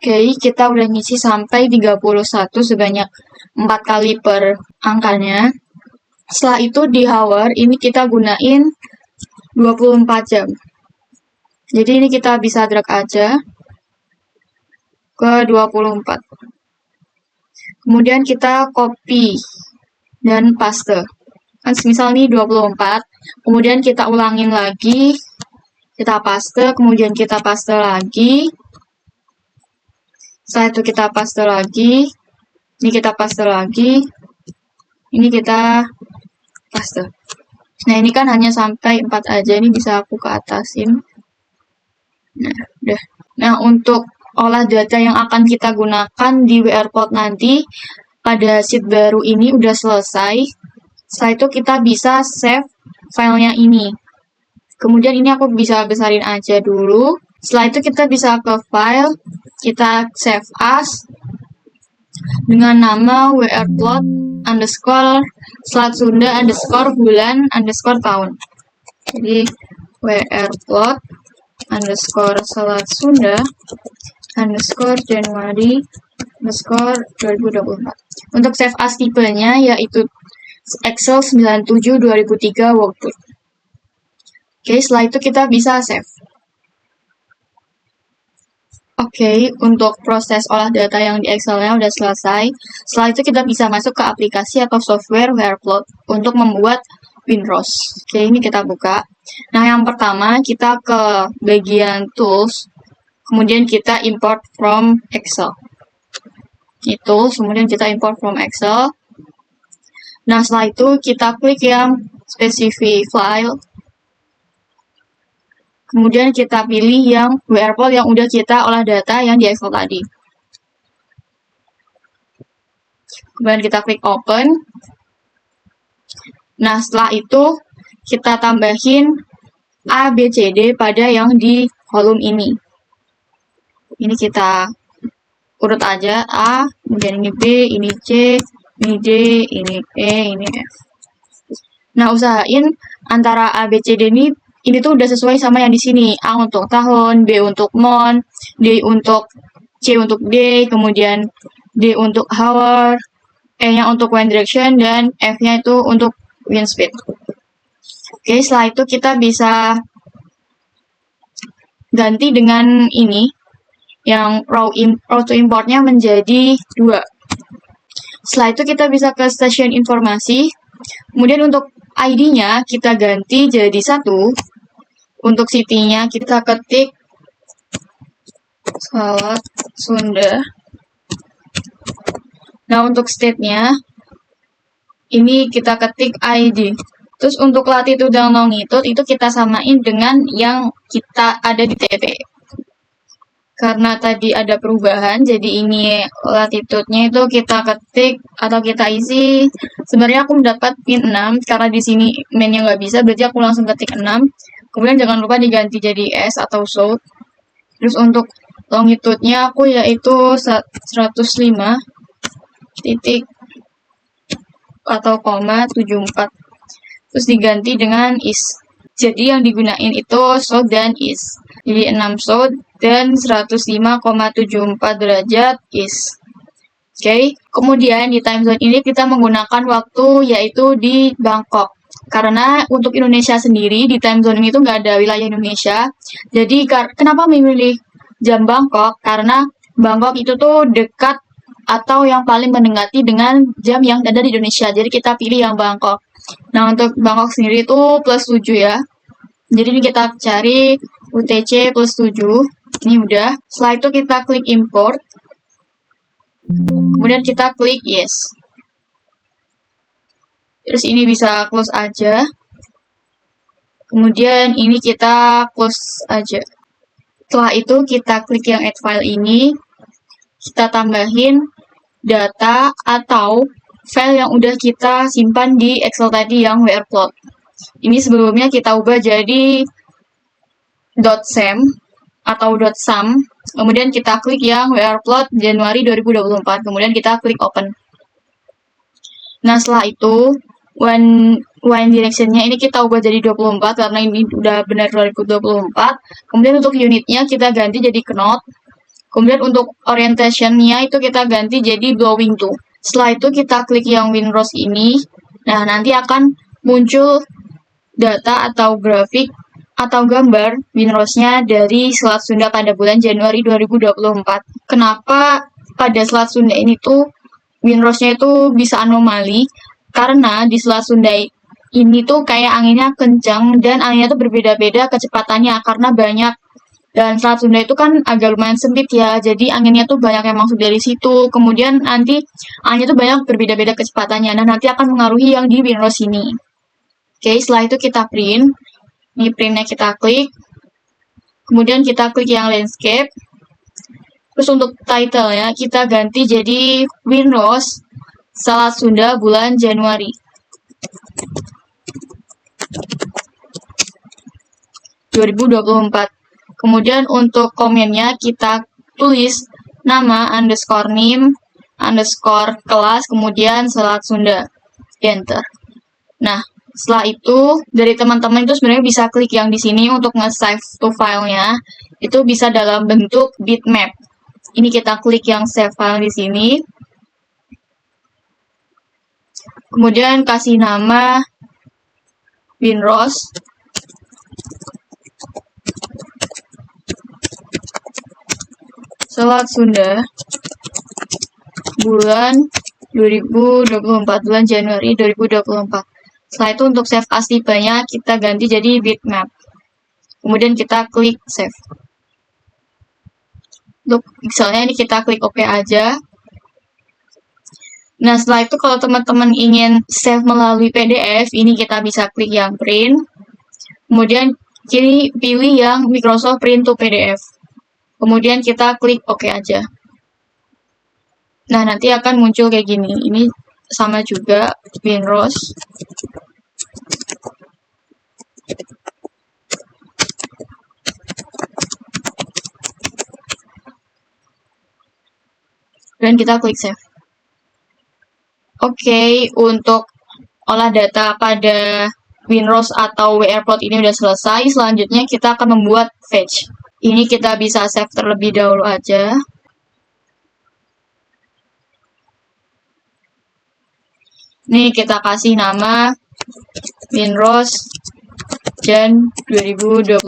Oke, kita udah ngisi sampai 31 sebanyak 4 kali per angkanya. Setelah itu di hour, ini kita gunain 24 jam. Jadi ini kita bisa drag aja ke 24. Kemudian kita copy dan paste. Kan misal nih 24, kemudian kita ulangin lagi, kita paste, kemudian kita paste lagi. Setelah itu kita paste lagi, ini kita paste lagi, ini kita paste. Nah, ini kan hanya sampai 4 aja, ini bisa aku ke atasin. Nah, udah. Nah, untuk olah data yang akan kita gunakan di WRplot nanti, pada sheet baru ini udah selesai. Setelah itu kita bisa save filenya ini. Kemudian ini aku bisa besarin aja dulu. Setelah itu kita bisa ke file, kita save as dengan nama WRplot underscore selat Sunda underscore bulan underscore tahun. Jadi WRplot underscore selat Sunda underscore Januari underscore 2024. Untuk save as tipenya yaitu Excel 97 2003 workbook. Oke, setelah itu kita bisa save. Oke, untuk proses olah data yang di Excel-nya udah selesai. Setelah itu kita bisa masuk ke aplikasi atau software WRplot untuk membuat WinROS. Oke, ini kita buka. Nah, yang pertama kita ke bagian Tools, kemudian kita import from Excel. Itu, kemudian kita import from Excel. Nah, setelah itu kita klik yang specify file. Kemudian kita pilih yang WRplot yang udah kita olah data yang di Excel tadi. Kemudian kita klik open. Nah, setelah itu kita tambahin A, B, C, D pada yang di kolom ini. Ini kita urut aja A, kemudian ini B, ini C, ini D, ini E, ini F. Nah, usahain antara A, B, C, D ini tuh udah sesuai sama yang di sini. A untuk tahun, B untuk month, D untuk C untuk day, kemudian D untuk hour, E-nya untuk wind direction, dan F-nya itu untuk wind speed. Oke, setelah itu kita bisa ganti dengan ini, yang row to importnya menjadi 2. Setelah itu kita bisa ke stasiun informasi, kemudian untuk ID-nya kita ganti jadi 1. Untuk city-nya kita ketik Selat Sunda. Nah, untuk state-nya ini kita ketik ID. Terus untuk latitude dan longitude itu kita samain dengan yang kita ada di TP. Karena tadi ada perubahan, jadi ini latitude-nya itu kita ketik atau kita isi. Sebenarnya aku mendapat pin 6, karena di sini main-nya nggak bisa, berarti aku langsung ketik 6. Kemudian jangan lupa diganti jadi S atau south. Terus untuk longitude-nya aku yaitu 105 titik atau koma 74. Terus diganti dengan is. Jadi yang digunain itu south dan east. Jadi 6 south dan 105,74 derajat east. Oke, kemudian di time zone ini kita menggunakan waktu yaitu di Bangkok. Karena untuk Indonesia sendiri di time zone ini tuh nggak ada wilayah Indonesia. Jadi kenapa memilih jam Bangkok? Karena Bangkok itu tuh dekat atau yang paling mendekati dengan jam yang ada di Indonesia. Jadi kita pilih yang Bangkok. Nah, untuk Bangkok sendiri itu plus 7 ya. Jadi ini kita cari UTC plus 7. Ini udah. Setelah itu kita klik import. Kemudian kita klik yes. Terus ini bisa close aja. Kemudian ini kita close aja. Setelah itu kita klik yang add file ini. Kita tambahin data atau file yang udah kita simpan di Excel tadi yang WRplot. Ini sebelumnya kita ubah jadi .sam atau .sum. Kemudian kita klik yang WRplot Januari 2024. Kemudian kita klik open. Nah, setelah itu wind direction-nya ini kita ubah jadi 24 karena ini udah benar 2024. Kemudian untuk unitnya kita ganti jadi knot. Kemudian untuk orientation-nya itu kita ganti jadi blowing to. Setelah itu kita klik yang Winrose ini. Nah, nanti akan muncul data atau grafik atau gambar Winrose-nya dari Selat Sunda pada bulan Januari 2024. Kenapa pada Selat Sunda ini tuh Winrose-nya itu bisa anomali? Karena di Selat Sunda ini tuh kayak anginnya kencang dan anginnya tuh berbeda-beda kecepatannya karena banyak. Dan Selat Sunda itu kan agak lumayan sempit ya, jadi anginnya tuh banyak yang masuk dari situ. Kemudian nanti anginnya tuh banyak berbeda-beda kecepatannya. Nah, nanti akan mengaruhi yang di Winrose ini. Oke, setelah itu kita print. Ini printnya kita klik. Kemudian kita klik yang landscape. Terus untuk title-nya kita ganti jadi Winrose Selat Sunda bulan Januari 2024. Kemudian untuk komennya kita tulis nama underscore name underscore kelas kemudian Selat Sunda. Enter. Nah, setelah itu dari teman-teman itu sebenarnya bisa klik yang di sini untuk nge-save to filenya. Itu bisa dalam bentuk bitmap. Ini kita klik yang save file di sini. Kemudian kasih nama Winrose. Selat Sunda bulan 2024 bulan Januari 2024. Setelah itu untuk save as tipenya kita ganti jadi bitmap. Kemudian kita klik save. Untuk misalnya ini kita klik OK aja. Nah, setelah itu kalau teman-teman ingin save melalui PDF, ini kita bisa klik yang print. Kemudian kini pilih yang Microsoft Print to PDF. Kemudian kita klik OK aja. Nah, nanti akan muncul kayak gini. Ini sama juga Winrose. Dan kita klik save. Oke, untuk olah data pada Winrose atau WRPlot ini udah selesai. Selanjutnya kita akan membuat fetch. Ini kita bisa save terlebih dahulu aja. Ini kita kasih nama Winrose Jan 2024.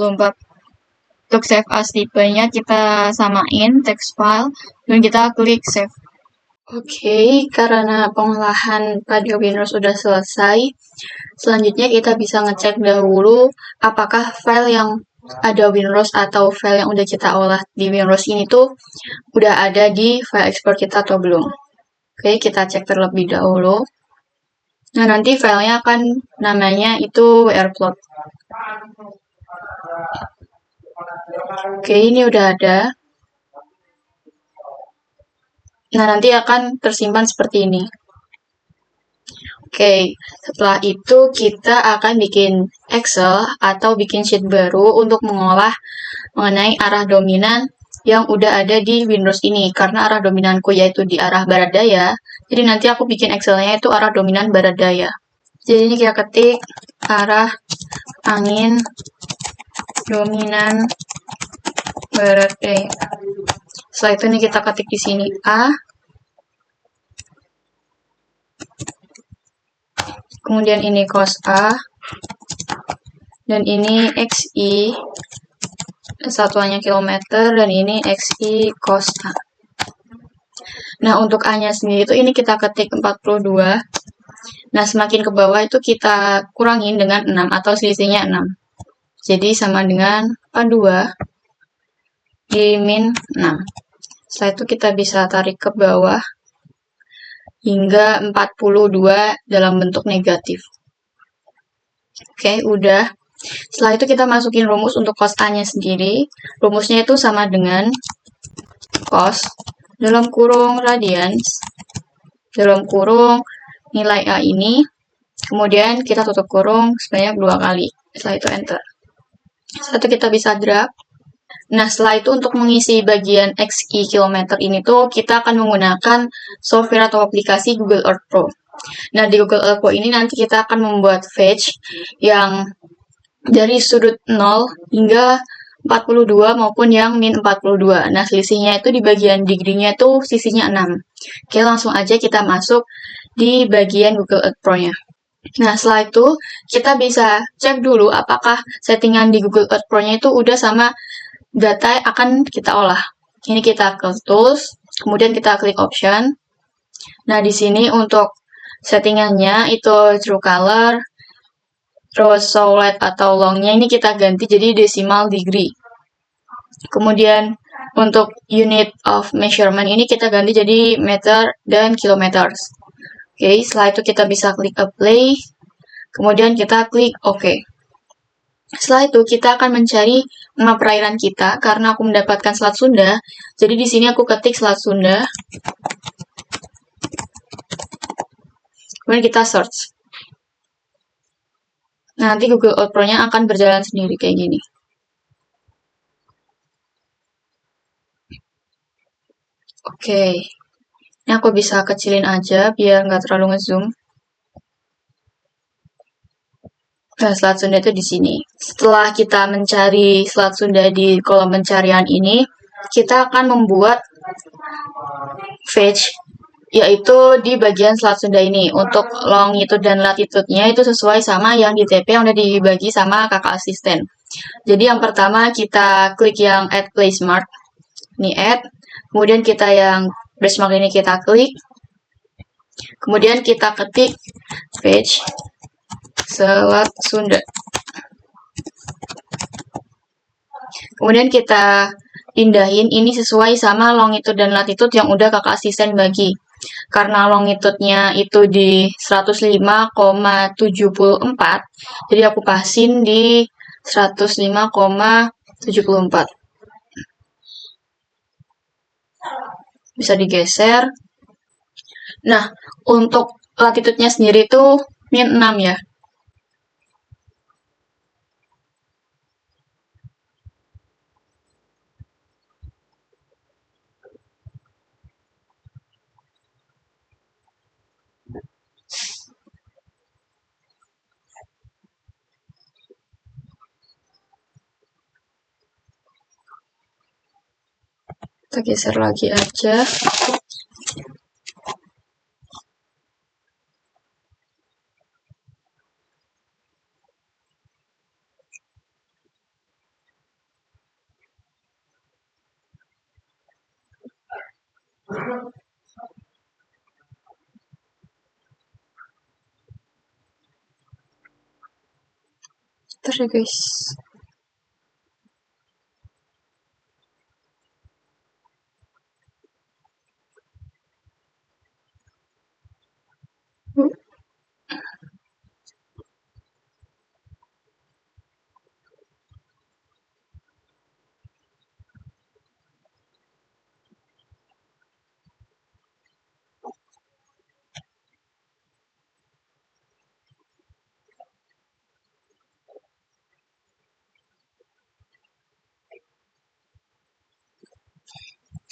Untuk save as tipenya kita samain text file dan kita klik save. Oke, karena pengolahan pada Winrose sudah selesai, selanjutnya kita bisa ngecek dahulu apakah file yang ada Winrose atau file yang udah kita olah di Winrose ini tuh udah ada di file export kita atau belum. Oke, kita cek terlebih dahulu. Nah, nanti filenya akan namanya itu WRPlot. Oke, ini udah ada. Nah, nanti akan tersimpan seperti ini. Oke, setelah itu kita akan bikin Excel atau bikin sheet baru untuk mengolah mengenai arah dominan yang udah ada di Winrose ini. Karena arah dominanku yaitu di arah barat daya, jadi nanti aku bikin Excel-nya itu arah dominan barat daya. Jadi ini kita ketik arah angin dominan barat daya. Setelah itu ini kita ketik di sini A. Kemudian ini cos A. Dan ini XI. Satuannya kilometer. Dan ini XI cos A. Nah, untuk A-nya sendiri itu ini kita ketik 42. Nah, semakin ke bawah itu kita kurangin dengan 6 atau selisihnya 6. Jadi sama dengan 42 di min 6. Setelah itu kita bisa tarik ke bawah hingga 42 dalam bentuk negatif. Oke, udah. Setelah itu kita masukin rumus untuk cos A-nya sendiri. Rumusnya itu sama dengan cos dalam kurung radians dalam kurung nilai A ini. Kemudian kita tutup kurung sebanyak 2 kali. Setelah itu enter. Setelah itu kita bisa drag. Nah, setelah itu untuk mengisi bagian XI kilometer ini tuh kita akan menggunakan software atau aplikasi Google Earth Pro. Nah, di Google Earth Pro ini nanti kita akan membuat fetch yang dari sudut 0 hingga 42 maupun yang min 42. Nah, selisihnya itu di bagian degree-nya itu sisinya 6. Oke, langsung aja kita masuk di bagian Google Earth Pro-nya. Nah, setelah itu kita bisa cek dulu apakah settingan di Google Earth Pro-nya itu udah sama data yang akan kita olah. Ini kita ke Tools, kemudian kita klik Option. Nah, di sini untuk settingannya itu True Color, terus Solid atau Long-nya ini kita ganti jadi decimal degree. Kemudian untuk unit of measurement ini kita ganti jadi meter dan kilometer. Oke, setelah itu kita bisa klik Apply, kemudian kita klik OK. Setelah itu kita akan mencari nama perairan kita karena aku mendapatkan Selat Sunda. Jadi di sini aku ketik Selat Sunda. Kemudian kita search. Nanti Google Earth Pro-nya akan berjalan sendiri kayak gini. Oke. Ini aku bisa kecilin aja biar nggak terlalu ngezoom. Nah, Selat Sunda itu di sini. Setelah kita mencari Selat Sunda di kolom pencarian ini, kita akan membuat fetch, yaitu di bagian Selat Sunda ini. Untuk longitude dan latitude-nya itu sesuai sama yang di TP yang udah dibagi sama kakak asisten. Jadi yang pertama kita klik yang add place mark. Ini add. Kemudian kita yang place mark ini kita klik. Kemudian kita ketik fetch Selat Sunda. Kemudian kita pindahin ini sesuai sama longitude dan latitude yang udah kakak asisten bagi. Karena longitude-nya itu di 105,74, jadi aku pasin di 105,74. Bisa digeser. Nah, untuk latitude-nya sendiri itu min 6 ya. Kita geser lagi aja. Terus ya guys.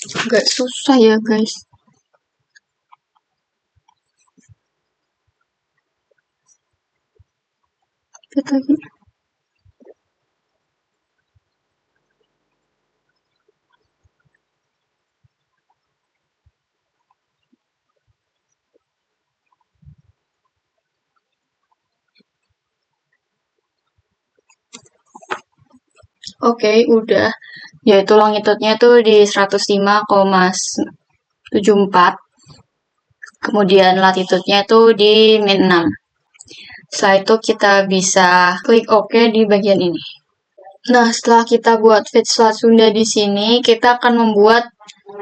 Agak susah ya guys. Lihat lagi. Oke, udah. Yaitu longitude-nya tuh di 105,74. Kemudian latitude-nya itu di min 6. Setelah itu kita bisa klik OK di bagian ini. Nah, setelah kita buat fetch Selat Sunda di sini, kita akan membuat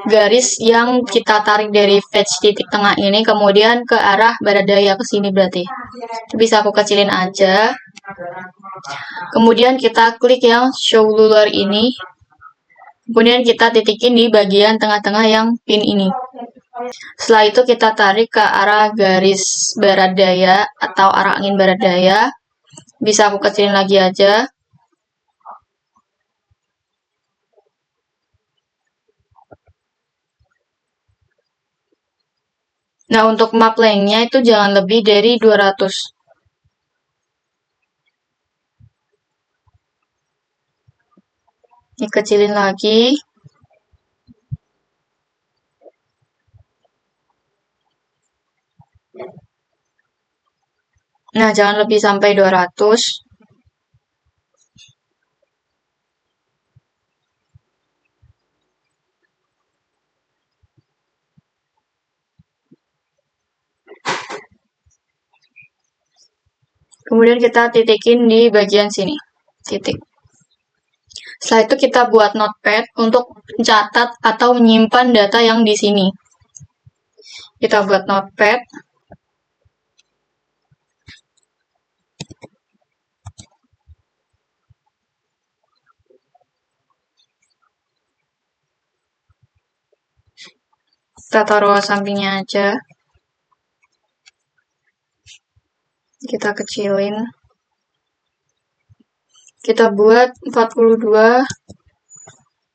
garis yang kita tarik dari fetch titik tengah ini, kemudian ke arah barat daya ke sini berarti. Bisa aku kecilin aja. Kemudian kita klik yang show ruler ini. Kemudian kita titikin di bagian tengah-tengah yang pin ini. Setelah itu kita tarik ke arah garis barat daya atau arah angin barat daya. Bisa aku kecilin lagi aja. Nah, untuk map length-nya itu jangan lebih dari 200. Dikecilin lagi. Nah, jangan lebih sampai 200. Kemudian kita titikin di bagian sini. Titik. Setelah itu kita buat notepad untuk mencatat atau menyimpan data yang di sini. Kita buat notepad. Kita taruh sampingnya aja. Kita kecilin. Kita buat 42.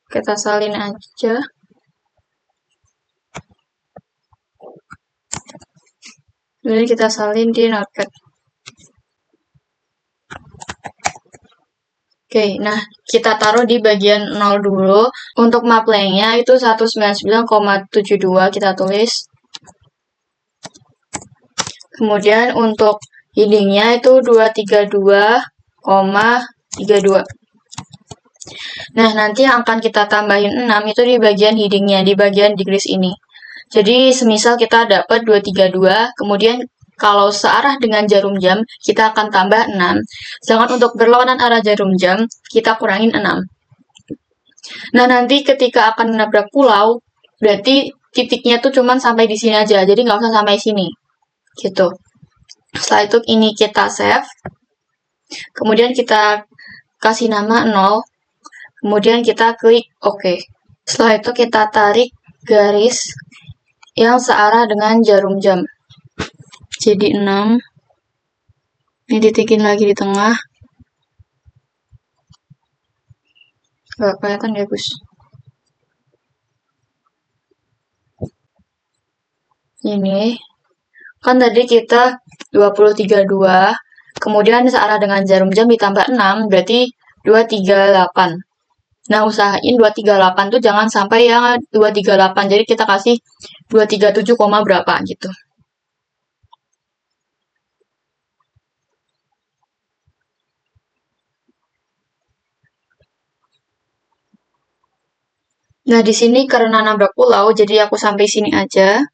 Kita salin aja. Kemudian kita salin di notepad. Oke, nah kita taruh di bagian 0 dulu. Untuk maplengnya itu 199,72 kita tulis. Kemudian untuk headingnya itu 232,32. Nah, nanti yang akan kita tambahin 6 itu di bagian headingnya, di bagian degrees ini. Jadi, semisal kita dapat 232, kemudian kalau searah dengan jarum jam, kita akan tambah 6. Sedangkan untuk berlawanan arah jarum jam, kita kurangin 6. Nah, nanti ketika akan menabrak pulau, berarti titiknya tuh cuman sampai di sini aja, jadi nggak usah sampai sini. Gitu. Setelah itu ini kita save. Kemudian kita kasih nama 0. Kemudian kita klik OK. Setelah itu kita tarik garis yang searah dengan jarum jam. Jadi 6. Ini titikin lagi di tengah. Gak kelihatan ya, Gus. Ini. Kan tadi kita 232. Kemudian searah dengan jarum jam ditambah 6. Berarti 238. Nah, usahain 238 tuh jangan sampai yang 238. Jadi kita kasih 237, berapa gitu. Nah, di sini karena nabrak pulau, jadi aku sampai sini aja.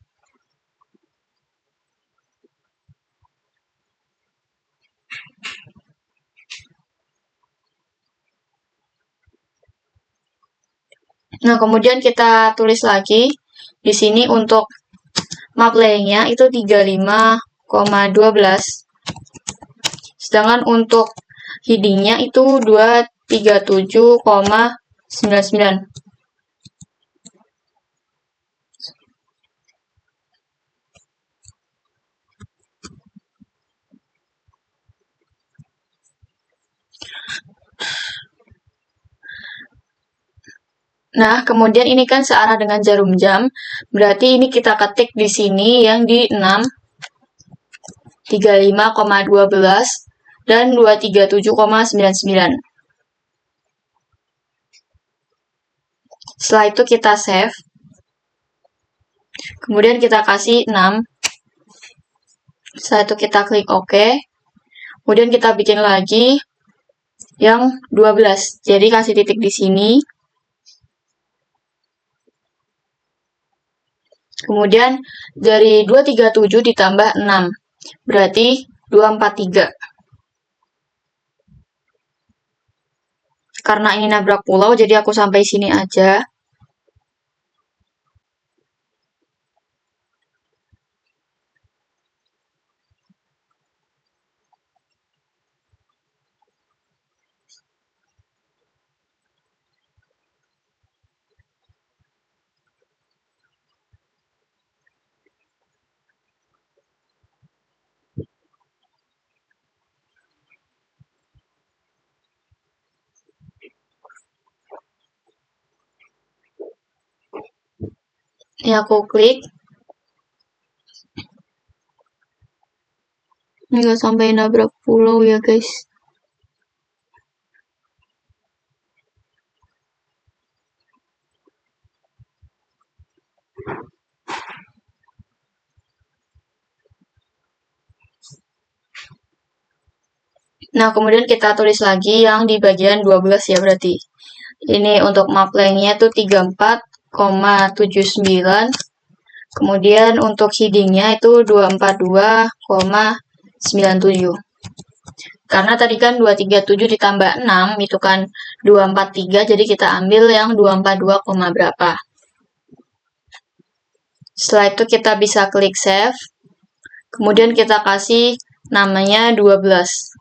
Nah, kemudian kita tulis lagi. Di sini untuk map layingnya itu 35,12. Sedangkan untuk headingnya itu 237,99. Nah, kemudian ini kan searah dengan jarum jam. Berarti ini kita ketik di sini yang di 6, 35,12, dan 237,99. Setelah itu kita save. Kemudian kita kasih 6. Setelah itu kita klik OK. Kemudian kita bikin lagi yang 12. Jadi kasih titik di sini. Kemudian dari 237 ditambah 6. Berarti 243. Karena ini nabrak pulau, jadi aku sampai sini aja. Ini aku klik. Ini nggak sampai nabrak pulau ya guys. Nah, kemudian kita tulis lagi yang di bagian 12 ya berarti. Ini untuk map length-nya tuh 34,79. Kemudian untuk heading-nya itu 242,97. Karena tadi kan 237 ditambah 6 itu kan 243, jadi kita ambil yang 242, berapa. Setelah itu kita bisa klik save. Kemudian kita kasih namanya 12.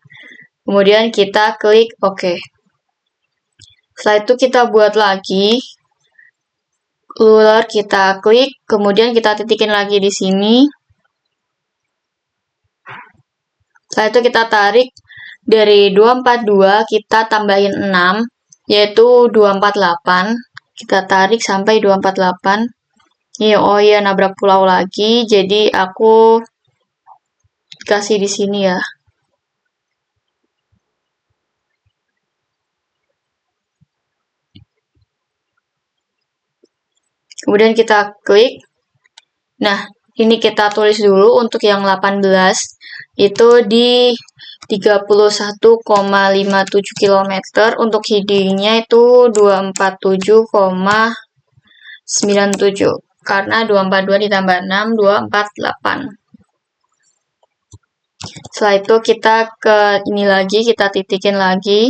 Kemudian kita klik OK. Setelah itu kita buat lagi ruler, kita klik, kemudian kita titikin lagi di sini. Setelah itu kita tarik dari 242, kita tambahin 6, yaitu 248. Kita tarik sampai 248. Oh iya, nabrak pulau lagi, jadi aku kasih di sini ya. Kemudian kita klik. Nah, ini kita tulis dulu untuk yang 18 itu di 31,57 km, untuk heading-nya itu 247,97 karena 242 ditambah 6 248. Setelah itu kita ke ini lagi, kita titikin lagi.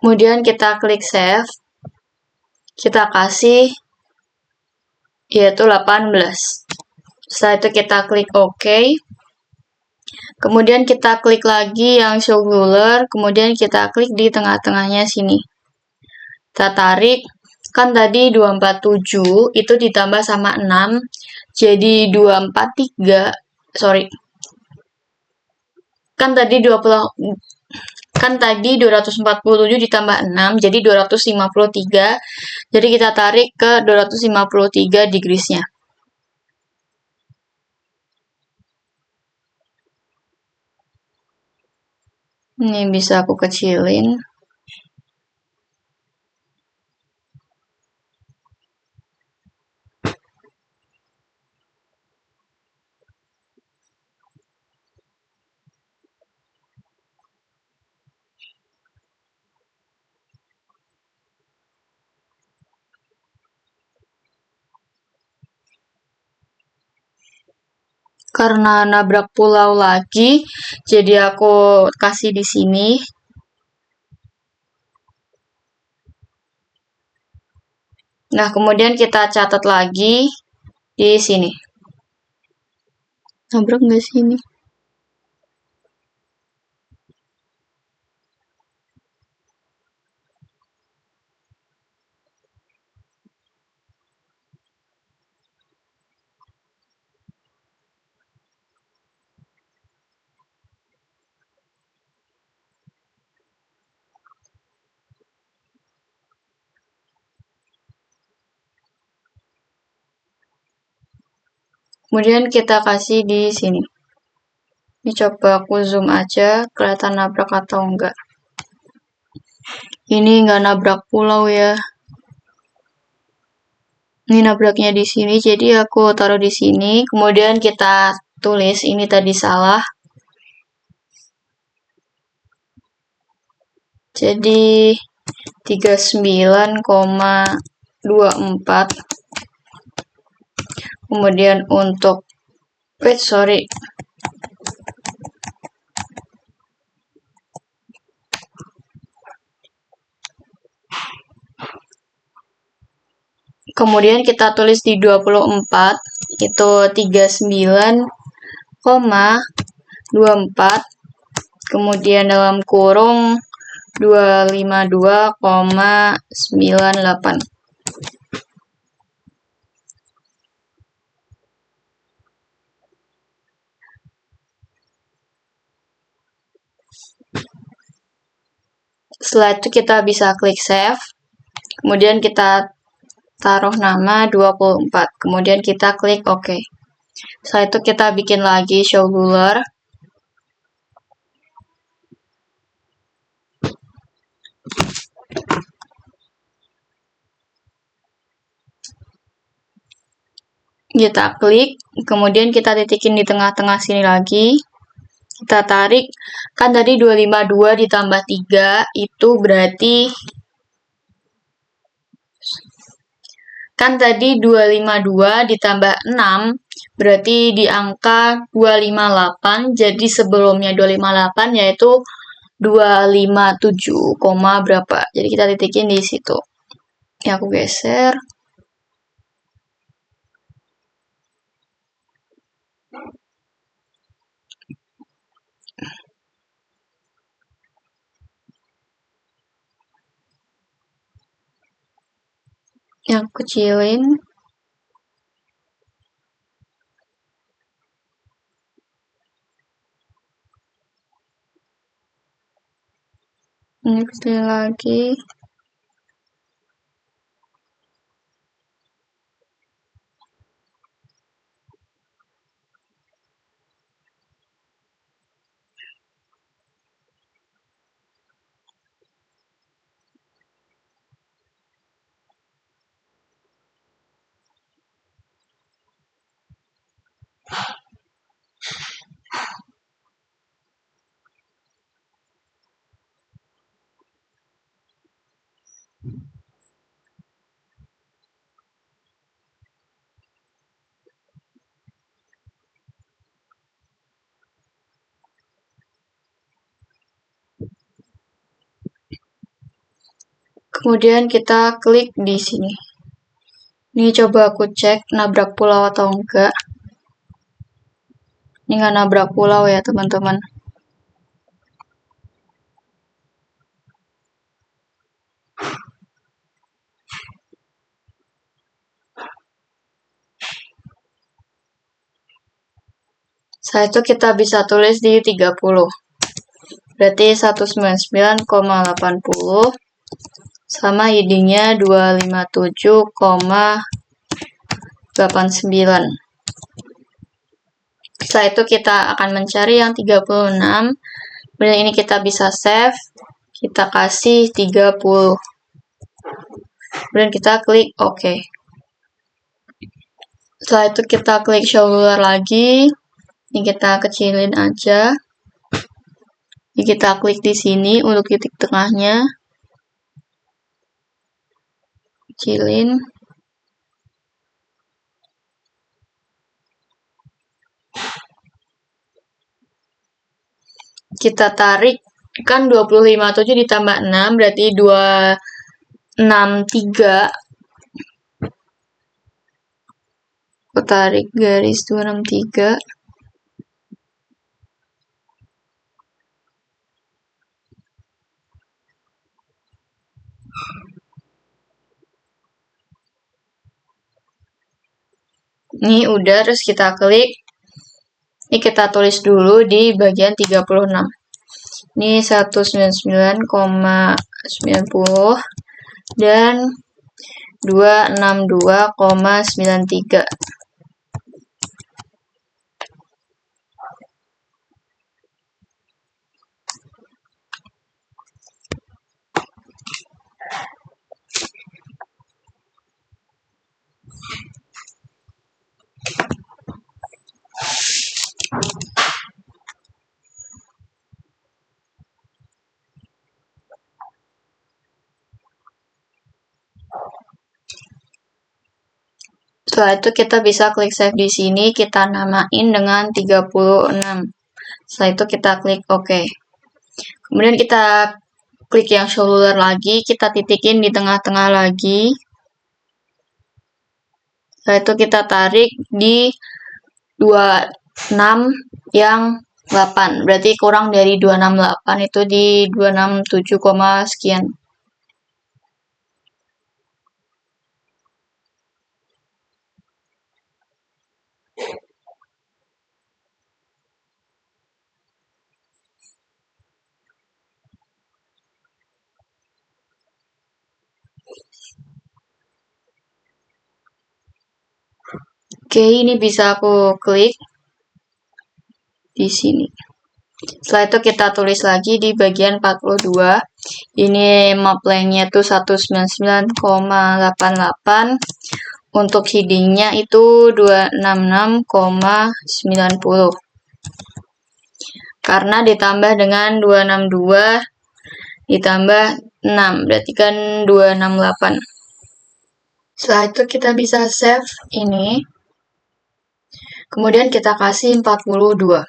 Kemudian kita klik save. Kita kasih yaitu 18. Setelah itu kita klik OK. Kemudian kita klik lagi yang show ruler, kemudian kita klik di tengah-tengahnya sini. Kita tarik, kan tadi 247 itu ditambah sama 6, jadi 243, sorry. Kan tadi 247 ditambah 6, jadi 253. Jadi kita tarik ke 253 degrees-nya. Ini bisa aku kecilin. Karena nabrak pulau lagi, jadi aku kasih di sini. Nah, kemudian kita catat lagi di sini. Nabrak nggak sih ini? Kemudian kita kasih di sini. Ini coba aku zoom aja, kelihatan nabrak atau enggak. Ini nggak nabrak pulau ya. Ini nabraknya di sini, jadi aku taruh di sini. Kemudian kita tulis, ini tadi salah. Jadi 39,24. Kemudian untuk sorry. Kemudian kita tulis di 24, itu 39,24, kemudian dalam kurung 252,98. Setelah itu kita bisa klik save, kemudian kita taruh nama 24, kemudian kita klik OK. Setelah itu kita bikin lagi show ruler. Kita klik, kemudian kita titikin di tengah-tengah sini lagi. Kita tarik, kan tadi 252 ditambah 3, itu berarti kan tadi 252 ditambah 6, berarti di angka 258, jadi sebelumnya 258 yaitu 257, berapa. Jadi kita titikin di situ. Ini aku geser. Yang kecilin. Ini kecilin lagi. Kemudian kita klik di sini. Ini coba aku cek nabrak pulau atau enggak. Ini nggak nabrak pulau ya teman-teman. Setelah itu kita bisa tulis di 30. Berarti 199,80 sama ID-nya 257,89. Setelah itu kita akan mencari yang 36. Kemudian ini kita bisa save. Kita kasih 30. Kemudian kita klik OK. Setelah itu kita klik show ruler lagi. Ini kita kecilin aja. Ini kita klik di sini untuk titik tengahnya. Kecilin. Kita tarik, kan 257 ditambah 6 berarti 263. Aku tarik garis 263. Ini udah, terus kita klik. Ini kita tulis dulu di bagian 36. Ini 199,90 dan 262,93. Setelah itu kita bisa klik save di sini, kita namain dengan 36. Setelah itu kita klik OK. Kemudian kita klik yang show ruler lagi, kita titikin di tengah-tengah lagi. Setelah itu kita tarik di 26 yang 8. Berarti kurang dari 268 itu di 267, sekian. Oke, ini bisa aku klik di sini. Setelah itu kita tulis lagi di bagian 42. Ini map length-nya itu 199,88. Untuk heading-nya itu 266,90. Karena ditambah dengan 262 ditambah 6, berarti kan 268. Setelah itu kita bisa save ini. Kemudian kita kasih 42.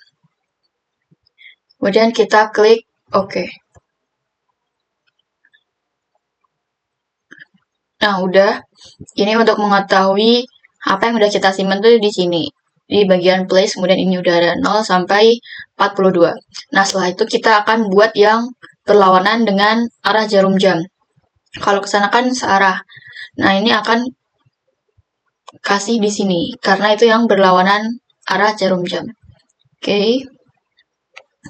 Kemudian kita klik OK. Nah, udah. Ini untuk mengetahui apa yang udah kita simpan tuh di sini. Di bagian place, kemudian ini udah ada 0 sampai 42. Nah, setelah itu kita akan buat yang berlawanan dengan arah jarum jam. Kalau ke sana kan searah. Nah, ini akan kasih di sini, karena itu yang berlawanan arah jarum jam. Oke.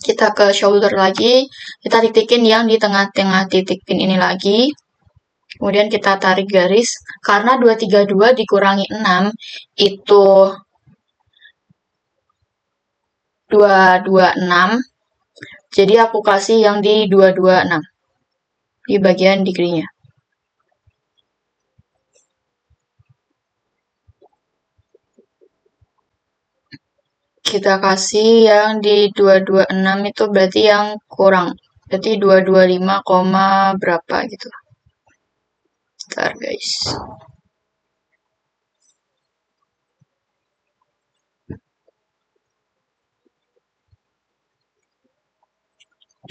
Kita ke shoulder lagi, kita titikin yang di tengah-tengah titik pin ini lagi. Kemudian kita tarik garis, karena 232 dikurangi 6, itu 226. Jadi aku kasih yang di 226, di bagian degree-nya. Kita kasih yang di 226 itu berarti yang kurang. Berarti 225, berapa gitu. Bentar guys.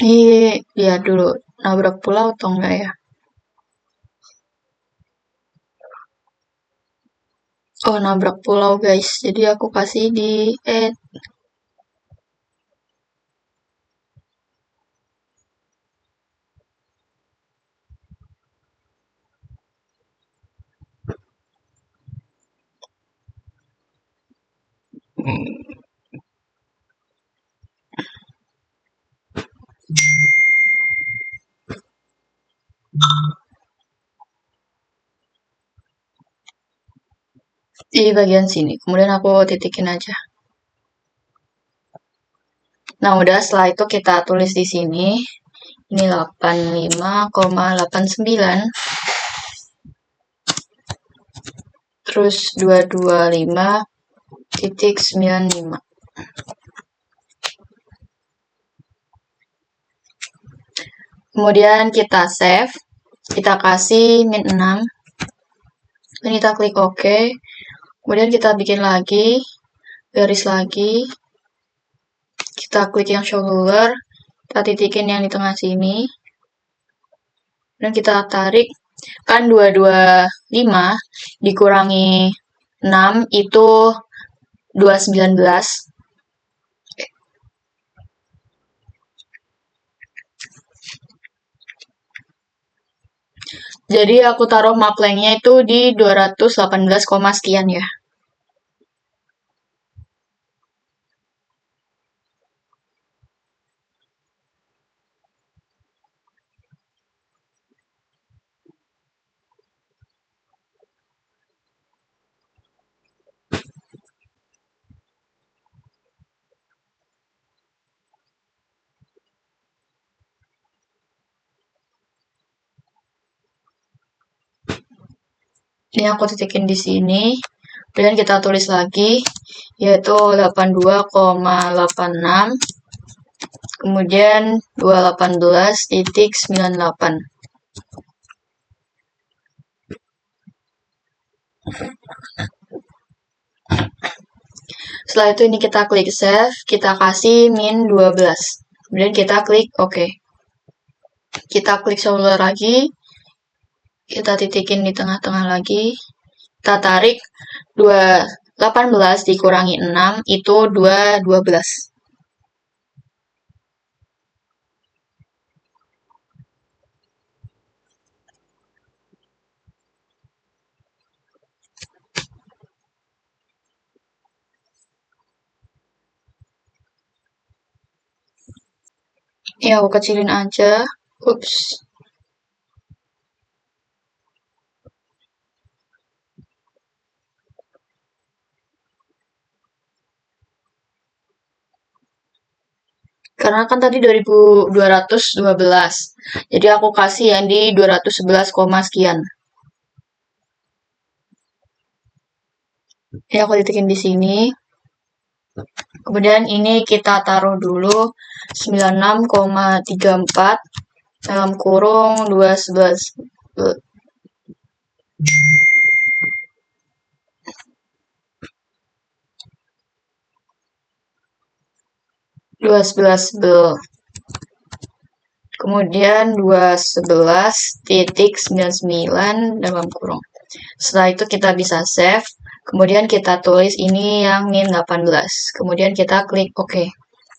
Ini lihat dulu, nabrak pulau atau enggak ya? Oh, nabrak pulau guys. Jadi aku kasih di add. Di bagian sini. Kemudian aku titikin aja. Nah, udah setelah itu kita tulis di sini. Ini 85,89. Terus 225,95. Kemudian kita save. Kita kasih min 6. Dan kita klik OK. Kemudian kita bikin lagi. Garis lagi. Kita klik yang shoulder. Kita titikin yang di tengah sini. Dan kita tarik. Kan 225 dikurangi 6 itu 219. Jadi aku taruh map length-nya itu di 218, sekian ya. Ini aku titikin di sini. Kemudian kita tulis lagi, yaitu 82,86. Kemudian 218.98. Setelah itu ini kita klik save, kita kasih min 12. Kemudian kita klik OK. Kita klik shoulder lagi. Kita titikin di tengah-tengah lagi. Kita tarik 18 dikurangi 6 itu 12. Ya, aku kecilin aja. Ups. Karena kan tadi 2212. Jadi aku kasih yang di 211, sekian. Ya, aku titikin di sini. Kemudian ini kita taruh dulu 96,34 dalam kurung 211. 211 kemudian 211,99 dalam kurung. Setelah itu kita bisa save. Kemudian kita tulis ini yang min 18. Kemudian kita klik OK.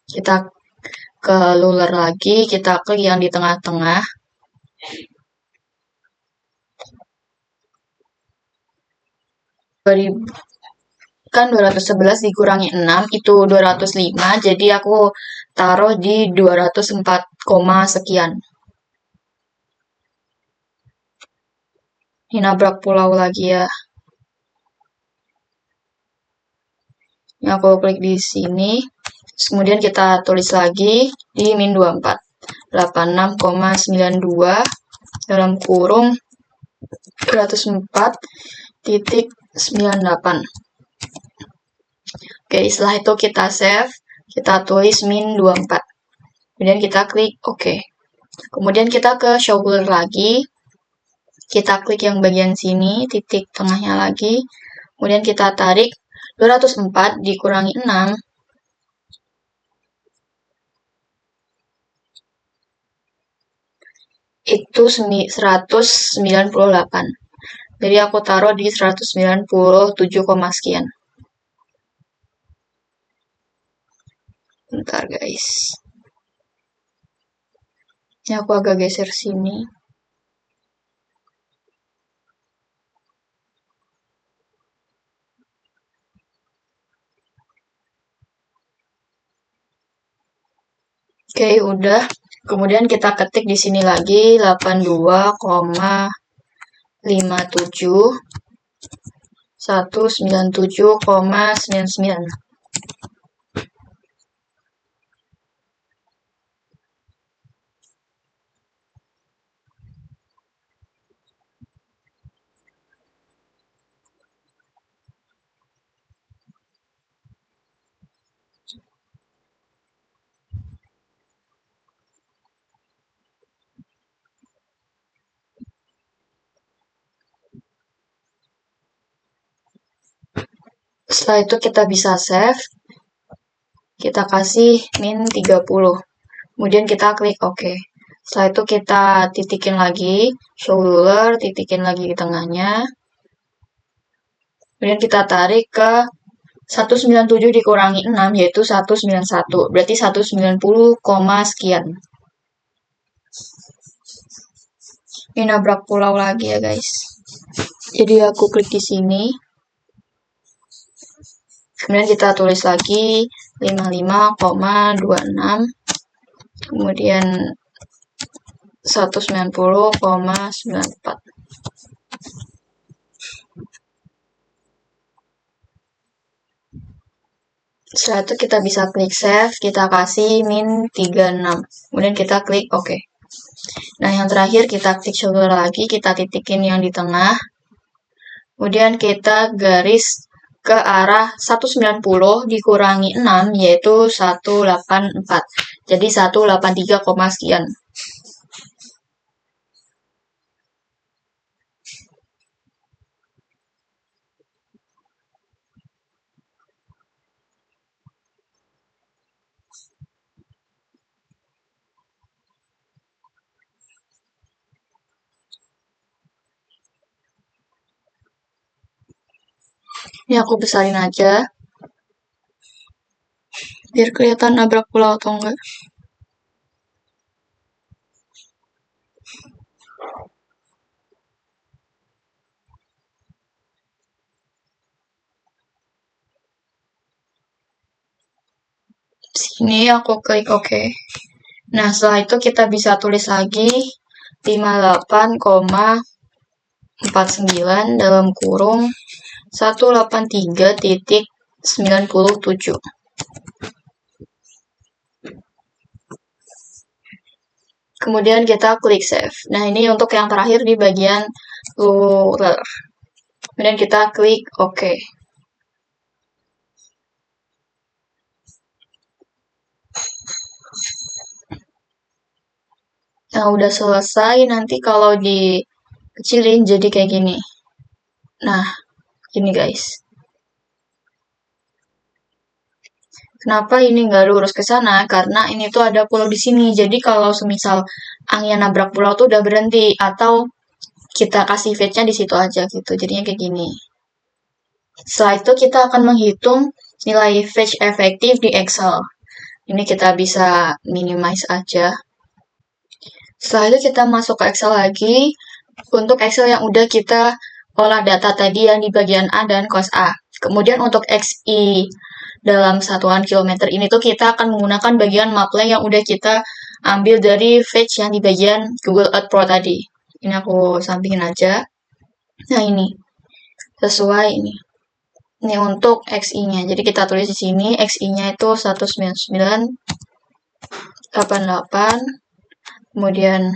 Kita ke ruler lagi, kita klik yang di tengah-tengah. Kan 211 dikurangi 6 itu 205, jadi aku taruh di 204, sekian. Ini nabrak pulau lagi ya. Ini aku klik di sini. Kemudian kita tulis lagi di min 24. 86,92 dalam kurung 204,98. Oke, setelah itu kita save, kita tulis min 24. Kemudian kita klik OK. Kemudian kita ke shoulder lagi. Kita klik yang bagian sini, titik tengahnya lagi. Kemudian kita tarik 204 dikurangi 6. Itu 198. Jadi aku taruh di 197, sekian. Bentar guys. Ini aku agak geser sini. Oke, udah. Kemudian kita ketik di sini lagi 82,57 197,99. Setelah itu kita bisa save. Kita kasih min 30. Kemudian kita klik OK. Setelah itu kita titikin lagi, show ruler, titikin lagi di tengahnya. Kemudian kita tarik ke 197 dikurangi 6, yaitu 191. Berarti 190, sekian. Ini nabrak pulau lagi ya guys. Jadi aku klik di sini. Kemudian kita tulis lagi 55,26. Kemudian 190,94. Setelah itu kita bisa klik save, kita kasih min 36. Kemudian kita klik OK. Nah, yang terakhir kita klik shoulder lagi, kita titikin yang di tengah. Kemudian kita garis ke arah 190 dikurangi 6, yaitu 184. Jadi 183, sekian. Ini aku besarin aja, biar kelihatan nabrak pulau atau enggak. Sini aku klik OK. Nah, setelah itu kita bisa tulis lagi 58,49 dalam kurung 183.97. Kemudian kita klik save. Nah, ini untuk yang terakhir di bagian ruler. Kemudian kita klik OK. Nah, udah selesai. Nanti kalau dikecilin jadi kayak gini. Nah, gini guys. Kenapa ini nggak lurus ke sana? Karena ini tuh ada pulau di sini. Jadi kalau semisal angin nabrak pulau tuh udah berhenti, atau kita kasih fetch-nya di situ aja gitu. Jadinya kayak gini. Setelah itu kita akan menghitung nilai fetch efektif di Excel. Ini kita bisa minimize aja. Setelah itu kita masuk ke Excel lagi. Untuk Excel yang udah kita olah data tadi yang di bagian A dan cos A. Kemudian untuk XI dalam satuan kilometer ini tuh kita akan menggunakan bagian mapline yang udah kita ambil dari fetch yang di bagian Google Earth Pro tadi. Ini aku sampingin aja. Nah, ini sesuai ini. Ini untuk XI-nya. Jadi kita tulis di sini XI-nya itu 199,88. Kemudian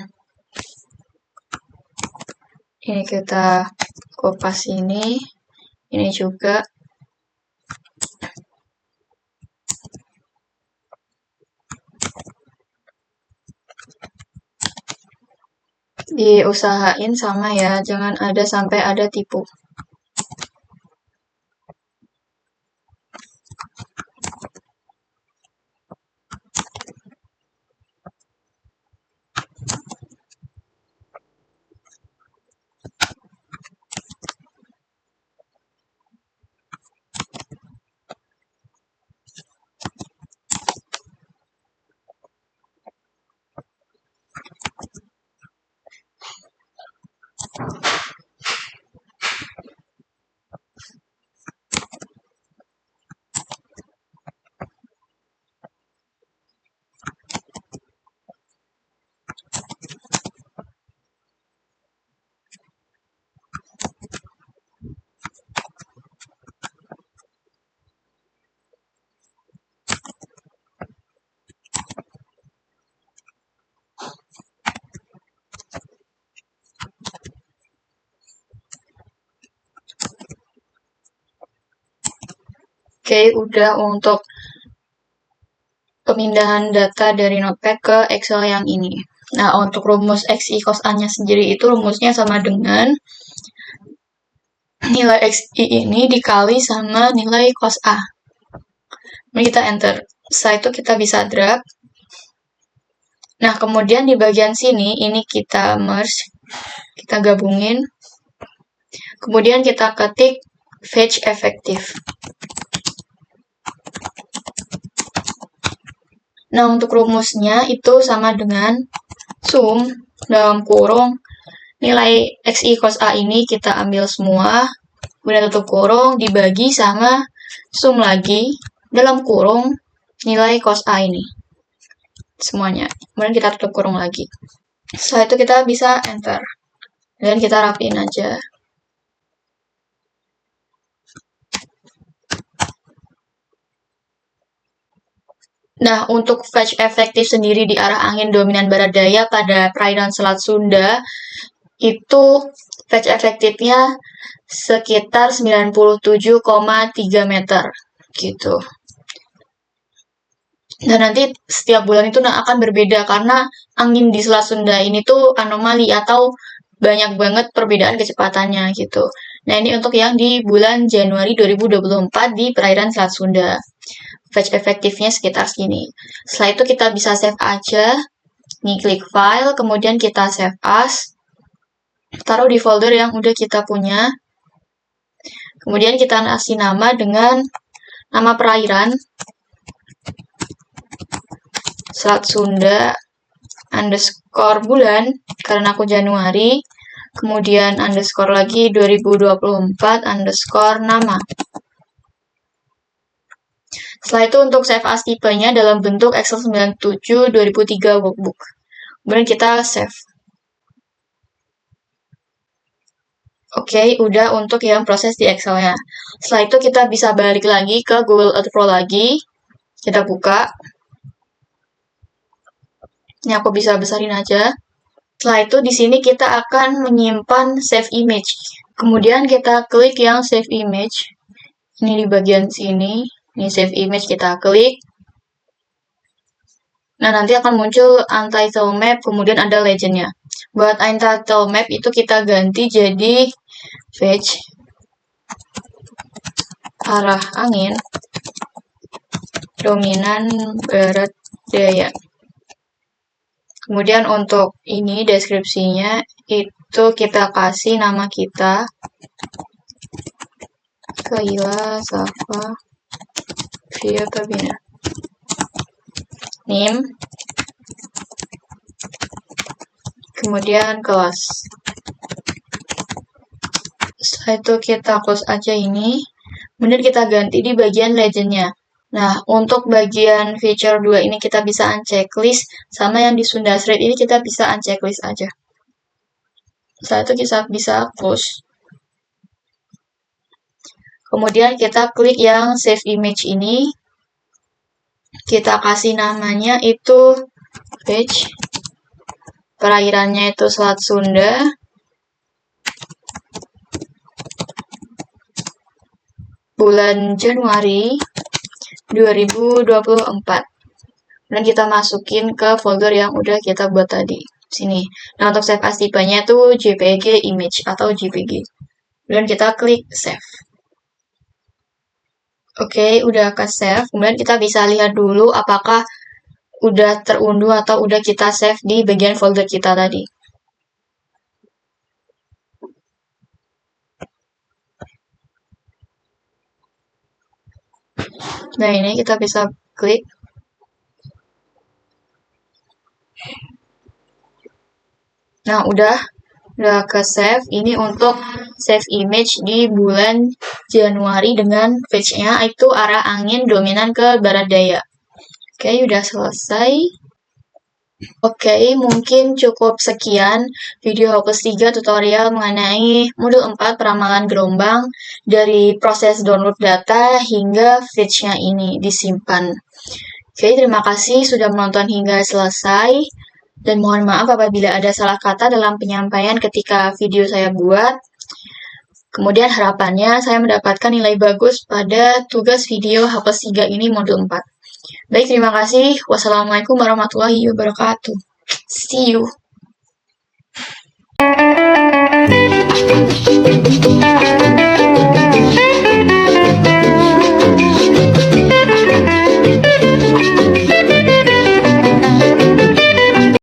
ini kita kopas ini juga. Diusahain sama ya, jangan ada sampai ada tipu. Oke, udah untuk pemindahan data dari Notepad ke Excel yang ini. Nah, untuk rumus XI cos A-nya sendiri itu rumusnya sama dengan nilai XI ini dikali sama nilai cos A. Mari kita enter. Setelah itu kita bisa drag. Nah, kemudian di bagian sini, ini kita merge. Kita gabungin. Kemudian kita ketik fetch efektif. Nah, untuk rumusnya itu sama dengan sum dalam kurung nilai XI cos A ini kita ambil semua, kemudian tutup kurung, dibagi sama sum lagi dalam kurung nilai cos A ini. Semuanya. Kemudian kita tutup kurung lagi. Setelah itu kita bisa enter. Dan kita rapiin aja. Nah, untuk fetch efektif sendiri di arah angin dominan barat daya pada perairan Selat Sunda, itu fetch efektifnya sekitar 97,3 meter, gitu. Dan nanti setiap bulan itu akan berbeda, karena angin di Selat Sunda ini tuh anomali atau banyak banget perbedaan kecepatannya, gitu. Nah, ini untuk yang di bulan Januari 2024 di perairan Selat Sunda. Fetch efektifnya sekitar segini. Setelah itu kita bisa save aja. Nih, klik file, kemudian kita save as. Taruh di folder yang udah kita punya. Kemudian kita kasih nama dengan nama perairan, Selat Sunda, underscore bulan, karena aku Januari, kemudian underscore lagi 2024, underscore nama. Setelah itu untuk save as tipenya dalam bentuk Excel 97 2003 workbook. Kemudian kita save. Oke, udah untuk yang proses di Excel-nya. Setelah itu kita bisa balik lagi ke Google Earth Pro lagi. Kita buka. Ini aku bisa besarin aja. Setelah itu di sini kita akan menyimpan save image. Kemudian kita klik yang save image. Ini di bagian sini. Ini save image, kita klik. Nah, nanti akan muncul untitled map, kemudian ada legend-nya. Buat untitled map itu kita ganti jadi fetch arah angin dominan barat daya. Kemudian untuk ini deskripsinya itu kita kasih nama kita Kaila Safa Via Tabina. Name. Kemudian kelas. Setelah itu kita close aja ini. Kemudian kita ganti di bagian legend-nya. Nah, untuk bagian feature 2 ini kita bisa unchecklist, sama yang di Sunda Thread ini kita bisa unchecklist aja. Setelah itu kita bisa close. Kemudian kita klik yang save image ini. Kita kasih namanya itu page. Perairannya itu Selat Sunda. Bulan Januari 2024. Dan kita masukin ke folder yang udah kita buat tadi. Sini. Nah, untuk save as tipenya itu JPG image atau JPG. Dan kita klik save. Oke, udah ke save. Kemudian kita bisa lihat dulu apakah udah terunduh atau udah kita save di bagian folder kita tadi. Nah, ini kita bisa klik. Nah, udah ke save. Ini untuk save image di bulan Januari dengan fetch-nya itu arah angin dominan ke barat daya. Oke, udah selesai. Oke, mungkin cukup sekian video Hopeless 3 tutorial mengenai modul 4 peramalan gelombang dari proses download data hingga fetch-nya ini disimpan. Oke, terima kasih sudah menonton hingga selesai. Dan mohon maaf apabila ada salah kata dalam penyampaian ketika video saya buat. Kemudian harapannya saya mendapatkan nilai bagus pada tugas video Hopeless 3 ini modul 4. Baik, terima kasih. Wassalamualaikum warahmatullahi wabarakatuh. See you.